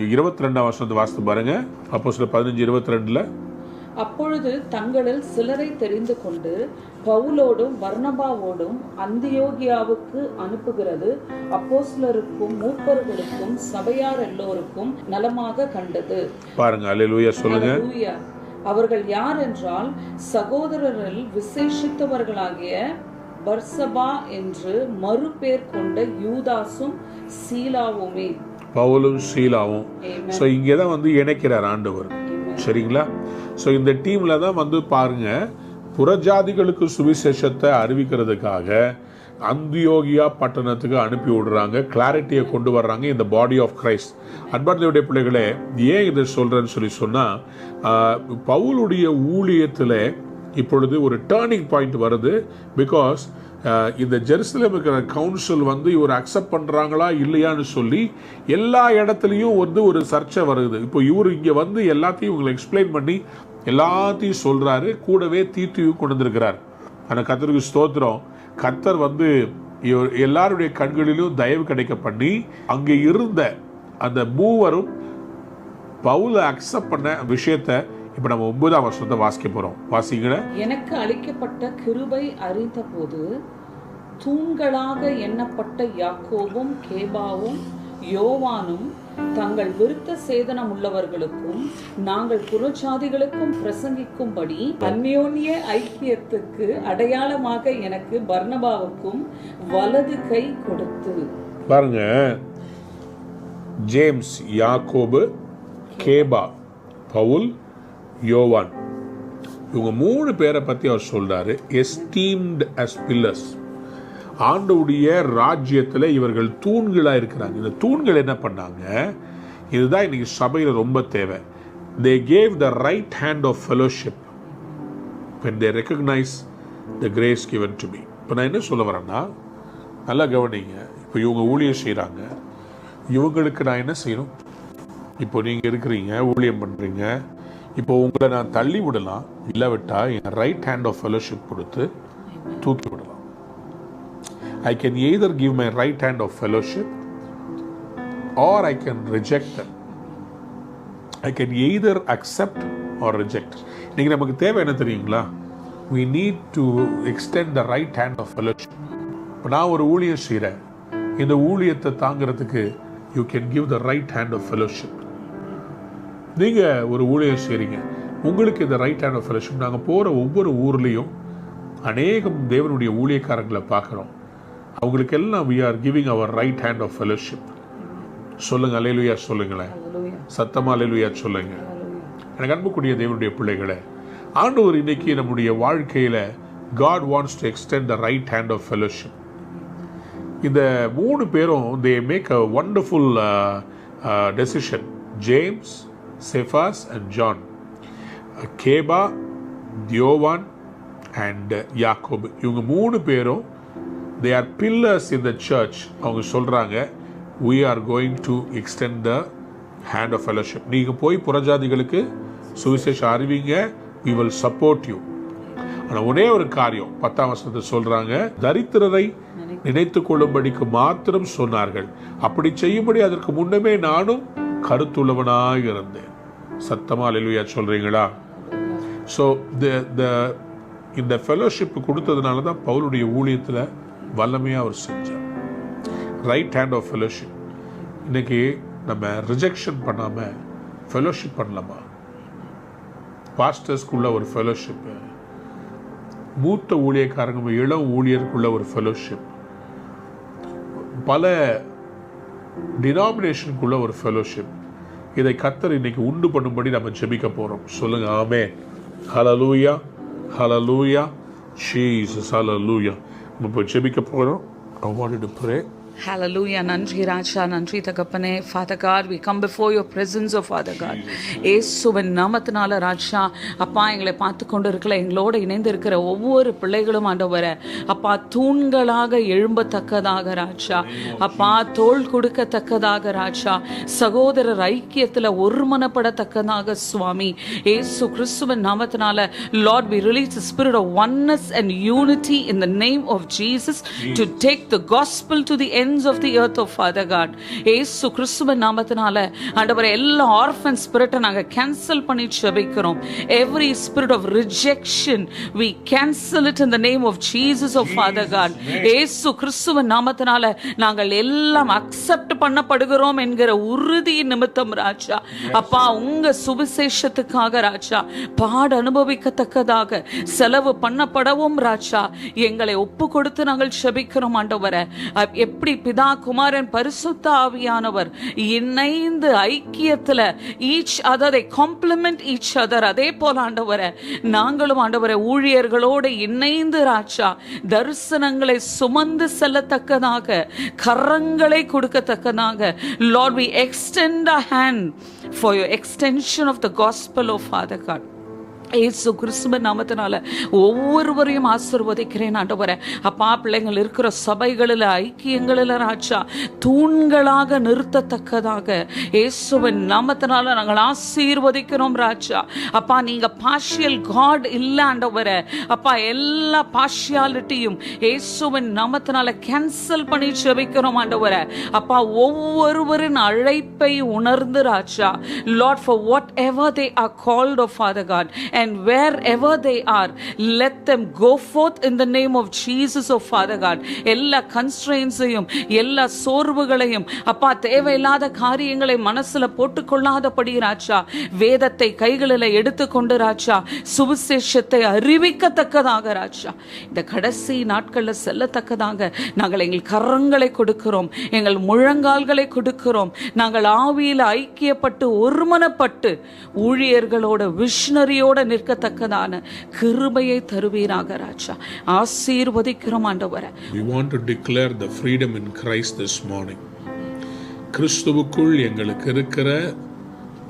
[SPEAKER 1] 22 வசனத்தை வாசித்து பாருங்க. அப்போஸ்தலர் 15:22.
[SPEAKER 2] அப்பொழுது தங்களில் சிலரை தெரிந்து கொண்டு பவுலோடும் பர்னபாவோடும் அந்தியோகியாவுக்கு அனுப்புகிறது அப்போஸ்தலருக்கும் மூப்பர்களுக்கும் சபையார் எல்லோருக்கும் நலமாக கண்டது.
[SPEAKER 1] பாருங்க. அல்லேலூயா சொல்லுங்க.
[SPEAKER 2] அவர்கள் யார் என்றால் சகோதரரில் விசேஷித்தவர்களாகிய பர்சபா என்று மறுபேர் கொண்ட யூதாசும் சீலாவுமே.
[SPEAKER 1] பவுலும் சீலாவும். ஸோ இங்கே தான் இணைக்கிறார் ஆண்டவர். சரிங்களா? ஸோ இந்த டீம்ல தான் பாருங்க, புறஜாதிகளுக்கு சுவிசேஷத்தை அறிவிக்கிறதுக்காக அந்தியோகியா பட்டணத்துக்கு அனுப்பி விடுறாங்க. கிளாரிட்டியை கொண்டு வர்றாங்க இந்த பாடி ஆஃப் கிரைஸ்ட். அன்பார்ந்தவருடைய பிள்ளைகளே, ஏன் இதை சொல்றேன்னு சொன்னா, பவுலுடைய ஊழியத்தில் இப்பொழுது ஒரு டேர்னிங் பாயிண்ட் வருது. பிகாஸ் இந்த ஜெருசலேம் இருக்கிற கவுன்சில் இவர் அக்செப்ட் பண்றாங்களா இல்லையான்னு சொல்லி எல்லா இடத்துலையும் ஒரு சர்ச்சை வருது. இப்போ இவர் இங்க எல்லாத்தையும் இவங்களை எக்ஸ்பிளைன் பண்ணி எல்லாத்தையும் சொல்றாரு. கூடவே தீத்துவையும் கொண்டு வந்திருக்கிறார். ஆனா கர்த்தருக்கு ஸ்தோத்திரம், கர்த்தர் எல்லாருடைய கண்களிலும் தயவு கிடைக்க பண்ணி அங்கே இருந்த அந்த மூவரும் பவுலை அக்செப்ட் பண்ண விஷயத்தை இப்ப நம்ம 9ஆம் வசனத்தை வாசிக்க போறோம். வாசிங்க. எனக்கு
[SPEAKER 2] அளிக்கப்பட்ட கிருபை அறிந்த போது தூண்களாக எண்ணப்பட்ட யாக்கோபும் கேபாவும் யோவானும் தங்கள் விருத்த சேதனம் உள்ளவர்களுக்கும் நாங்கள் புறஜாதிகளுக்கும் பிரசங்கிக்கும்படி அந்யோன்ய ஐக்கியத்துக்கு அடையாளமாக எனக்கு பர்னபாவுக்கும் வலது கை கொடுத்து.
[SPEAKER 1] பாருங்க, ஜேம்ஸ், யாக்கோபு, கேபா, பவுல், யோவான், இவங்க 3 பேரை பத்தி அவர் சொல்றாரு. Esteemed as pillars. ஆண்டவுடைய ராஜ்யத்தில் இவர்கள் தூண்களா இருக்கிறாங்க. இந்த தூண்கள் என்ன பண்ணாங்க, இதுதான் இன்னைக்கு சபையில ரொம்ப தேவை. they gave the right hand of fellowship when they recognize the grace given to me. இப்போ நான் என்ன சொல்ல வரேன்னா, நல்லா கவனிங்க. இப்போ இவங்க ஊழியம் செய்யறாங்க, இவங்களுக்கு நான் என்ன செய்யணும்? இப்போ நீங்க இருக்கிறீங்க, ஊழியம் பண்றீங்க. இப்போ உங்களை நான் தள்ளி விடலாம், இல்லாவிட்டா என் ரைட் ஹேண்ட் ஆஃப் ஃபெலோஷிப் கொடுத்து தூக்கி விடலாம். I can either give my right hand of fellowship or I can reject them. I can either accept or reject. நீங்க நமக்கு தேவை என்ன தெரியுங்களா? We need to extend the right hand of fellowship. இப்போ நான் ஒரு ஊழியம் செய்கிறேன், இந்த ஊழியத்தை தாங்கிறதுக்கு you can give the right hand of fellowship. நீங்க ஒரு ஊழியம் செய்றீங்க, உங்களுக்கு இந்த ரைட் ஹேண்ட் ஆஃப் ஃபெலோஷிப். நாங்கள் போகிற ஒவ்வொரு ஊர்லேயும் அநேகம் தேவனுடைய ஊழியக்காரங்களை பார்க்குறோம். அவங்களுக்கெல்லாம் we are giving our right hand of fellowship. சொல்லுங்க, அல்லேலூயா சொல்லுங்களேன். சத்தமா அல்லேலூயா சொல்லுங்க. எனக்கு அன்புக்குரிய தேவனுடைய பிள்ளைகளே, ஆண்டவர் இன்னைக்கு நம்முடைய வாழ்க்கையில God wants to extend the right hand of fellowship. இந்த 3 பேரும் they make a wonderful decision. James, Cephas and John. கேபா, யோவான் and யாக்கோபு, இவங்க 3 பேரும் they are pillars in the church. அவங்க சொல்றாங்க we are going to extend the hand of fellowship. நீங்க போய் புறஜாதிகளுக்கு சுவிசேஷம் அறிவிங்க, we will support you. ஆனா ஒரே ஒரு காரியம் 10ஆம் வசனத்தை சொல்றாங்க, தரித்திரரை நினைத்து கொள்ளும்படிக்கு மாத்திரம் சொன்னார்கள், அப்படி செய்யும்படி அதற்கு முன்னமே நானும் கருத்துள்ளவனாக இருந்தேன். சத்தமா அல்லேலூயா சொல்றீங்களா? ஸோ இந்த ஃபெலோஷிப் கொடுத்ததுனால தான் பவுலுடைய ஊழியத்தில் வல்லமையாக அவர் செஞ்சார். Right hand of fellowship. இன்னைக்கு நம்ம ரிஜெக்ஷன் பண்ணாமல் ஃபெலோஷிப் பண்ணலாமா? பாஸ்டர்ஸ்குள்ள ஒரு ஃபெலோஷிப்பு, மூத்த ஊழியக்காரங்க இளம் ஊழியருக்குள்ள ஒரு ஃபெலோஷிப், பல டினாமினேஷனுக்குள்ள ஒரு ஃபெலோஷிப், இதை கர்த்தர் இன்னைக்கு உண்டு பண்ணும்படி நம்ம ஜெபிக்க போறோம். சொல்லுங்க ஆமென். ஹல்லேலூயா, ஹல்லேலூயா, ஜீசஸ், ஹல்லேலூயா. நம்ம போய் ஜெபிக்க போறோம். I wanted to pray.
[SPEAKER 2] Hallelujah. Nandri Raja, Nandri Tagapane. Father God, we come before your presence, oh Father God. இயேசுவின் நாமத்தினால ராஜா, அப்பா எங்களை பார்த்து கொண்டு இருக்கல, எங்களோட இணைந்து இருக்கிற ஒவ்வொரு பிள்ளைகளும் ஆண்டவரே, அப்பா தூண்களாக எழும்பத்தக்கதாக ராஜா, அப்பா தோள் கொடுக்கத்தக்கதாக ராஜா, சகோதரர் ஐக்கியத்தில் ஒருமனப்படத்தக்கதாக சுவாமி இயேசு கிறிஸ்துவின் நாமத்தினால, Lord, we release the spirit of oneness and unity in the name of Jesus to take the gospel to the ends of the earth, oh Father God. இயேசு கிறிஸ்துவின் நாமத்தினால ஆண்டவரே, எல்லா ஆர்ஃபன் ஸ்பிரிட்டை நாங்க கேன்சல் பண்ணி ஜெபிக்கிறோம். Every spirit of rejection we cancel it in the name of Jesus, oh Father God. இயேசு கிறிஸ்துவின் நாமத்தினால நாங்கள் எல்லாம் அக்செப்ட் பண்ணப்படுகிறோம் என்கிற உறுதி நிமித்தம் ராஜா, அப்பா உங்க சுவிசேஷத்துக்காக ராஜா பாட அனுபவிக்கத்தக்கதாக செலவு பண்ணப்படவும் ராஜா எங்களை ஒப்பு கொடுத்து நாங்கள் ஜெபிக்கிறோம் ஆண்டவரே. எப்படி பிதா குமாரன் பரிசுத்த ஆவியானவர் இணைந்து ஐக்கியத்துல each other they complement each other, அதே போல ஆண்டவரே நாங்களும் ஆண்டவரே ஊழியர்களோடு இணைந்து ராஜா தரிசனங்களை சுமந்து செல்லத்தக்கதாக கரங்களை கொடுக்கத்தக்கதாக, Lord, we extend our hand for your extension of the gospel, oh Father God. இயேசு கிறிஸ்துவின் நாமத்தினால ஒவ்வொருவரையும் ஆசீர்வதிக்கிறேன் ஆண்டவரே. அப்பா பிள்ளைகள் இருக்கிற சபைகளில் ஐக்கியங்களில் ராஜா தூண்களாக நிறுத்தத்தக்கதாக இயேசுவின் நாமத்தினால நாங்கள் ஆசீர்வதிக்கிறோம் ராஜா. அப்பா நீங்க பார்ஷியல் காட் இல்ல ஆண்டவரே, அப்பா எல்லா பார்ஷியாலிட்டியும் இயேசுவின் நாமத்தினால கேன்சல் பண்ணி ஜெபிக்கிறோம் ஆண்டவரே. அப்பா ஒவ்வொருவரின் அழைப்பை உணர்ந்து ராஜா, Lord, for whatever they are called, oh Father God, and wherever they are, let them go forth in the name of Jesus, oh Father God. எல்லா கன்ஸ்ட்ரெயின்ஸையும் எல்லா சோர்வுகளையும் அப்பா தேவையில்லாத காரியங்களை மனசுல போட்டுக்கொள்ளாதபடி ராஜா வேதத்தை கைகளில் எடுத்துக்கொண்டு ராஜா சுவிசேஷத்தை அறிவிக்கத்தக்கதாக ராஜா இந்த கடைசி நாட்களில் செல்லத்தக்கதாக நாங்கள் எங்கள் கரங்களை கொடுக்கிறோம், எங்கள் முழங்கால்களை கொடுக்கிறோம். நாங்கள் ஆவியில் ஐக்கியப்பட்டு ஒருமனப்பட்டு ஊழியர்களோட விஷனரியோட நிற்கத்தக்கதான கிருபையை தருவீராக ராஜா. ஆசீர்வதிக்கிறோம் ஆண்டவரே.
[SPEAKER 1] We want to declare the freedom in Christ this morning. கிறிஸ்துவுக்குள் எங்களுக்கு இருக்கிற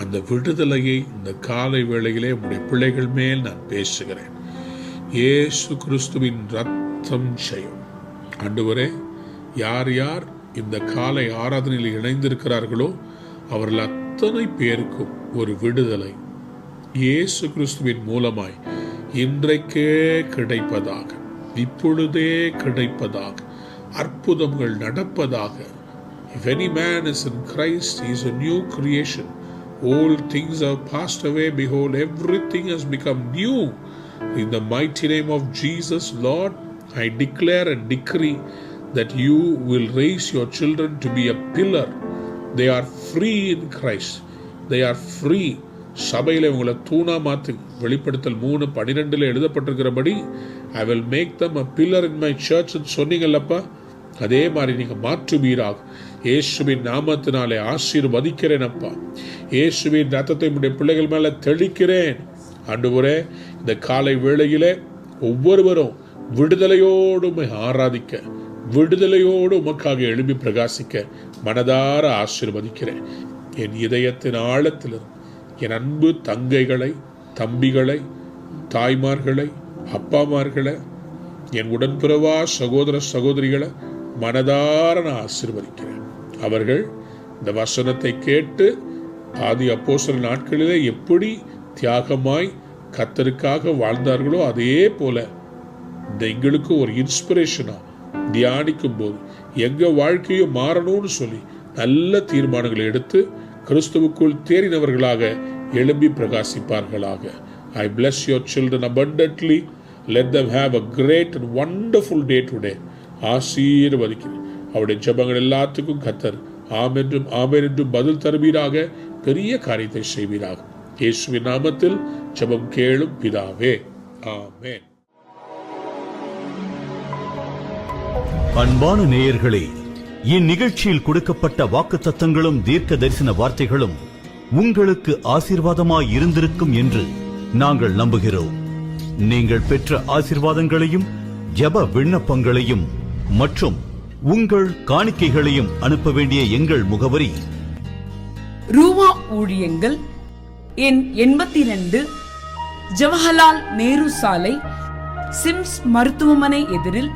[SPEAKER 1] அந்த விடுதலையை இந்த காலை வேளையிலே உம்முடைய பிள்ளைகள் மேல் நான் பேசுகிறேன். இயேசு கிறிஸ்துவின் ரத்தம் செய்யும் ஆண்டவரே. யார் யார் இந்த காலை ஆராதனையில் இணைந்திருக்கிறார்களோ அவர்கள் அத்தனை பேருக்கும் ஒரு விடுதலை இயேசு கிறிஸ்துவின் மூலமாய் இன்றைக்கே கிடைப்பதாக, இப்பொழுதே கிடைப்பதாக, அற்புதங்கள் நடப்பதாக. If any man is in Christ, he is a new creation. Old things have passed away, behold, everything has become new. In the mighty name of Jesus, Lord, I declare and decree that you will raise your children to be a pillar. They are free in Christ. They are free. சபையில் உங்களை தூணா மாத்து. வெளிப்படுத்தல் 3:12 எழுதப்பட்டிருக்கிறபடி I will make them a pillar in my church சொன்னீங்கல்லப்பா, அதே மாதிரி நீங்க மாற்றுவீராக. இயேசுவின் நாமத்தினாலே ஆசீர்வதிக்கிறேன் அப்பா. இயேசுவின் ரத்தத்தை உடைய பிள்ளைகள் மேல தெளிக்கிறேன் ஆண்டவரே. இந்த காலை வேளையிலே ஒவ்வொருவரும் விடுதலையோடு ஆராதிக்க, விடுதலையோடு உமக்காக எழுப்பி பிரகாசிக்க மனதார ஆசீர்வதிக்கிறேன். என் இதயத்தின் ஆழத்திலிருந்து என் அன்பு தங்கைகளை, தம்பிகளை, தாய்மார்களை, அப்பாமார்களை, என் உடன்பிறவா சகோதர சகோதரிகளை மனதார நான் ஆசீர்வதிக்கிறேன். அவர்கள் இந்த வசனத்தை கேட்டு ஆதி அப்போஸ்தலர் நாட்களிலே எப்படி தியாகமாய் கர்த்தருக்காக வாழ்ந்தார்களோ அதே போல இந்த எங்களுக்கு ஒரு இன்ஸ்பிரேஷனா தியானிக்கும் போது எங்க வாழ்க்கையும் மாறணும்னு சொல்லி நல்ல தீர்மானங்களை எடுத்து கிறிஸ்துவுக்குள் தேறினவர்களாக எழும்பி பிரகாசிப்பார்களாக. I bless your children abundantly. Let them have a great and wonderful day today. ஆசீர்வதிக்கிறேன். அவருடைய ஜெபங்கள் எல்லாத்துக்கும் கர்த்தர் ஆமென்றும் ஆமென் என்றும் பதில் தருவீராக, பெரிய காரியத்தை செய்வீராக. இயேசுவின் நாமத்தில் ஜெபம் கேளும் பிதாவே, ஆமென்.
[SPEAKER 3] அன்பான நேயர்களே, இந்நிகழ்ச்சியில் கொடுக்கப்பட்ட வாக்குத்தத்தங்களும் தீர்க்க தரிசன வார்த்தைகளும் உங்களுக்கு ஆசீர்வாதமாய் இருந்திருக்கும் என்று நாங்கள் நம்புகிறோம். நீங்கள் பெற்ற ஆசீர்வாதங்களையும் ஜெப விண்ணப்பங்களையும் மற்றும் உங்கள் காணிக்கைகளையும் அனுப்ப வேண்டிய எங்கள் முகவரி:
[SPEAKER 4] ரூவா ஊழியங்கள், எண் 82, ஜவஹர்லால் நேரு சாலை, சிம்ஸ் மருத்துவமனை எதிரில்,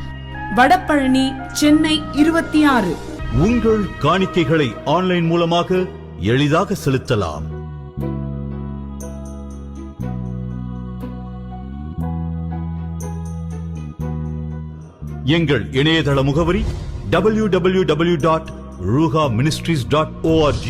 [SPEAKER 4] வடபழனி, சென்னை 26.
[SPEAKER 3] உங்கள் காணிக்கைகளை ஆன்லைன் மூலமாக எளிதாக செலுத்தலாம். எங்கள் இணையதள முகவரி www.ruhaministries.org.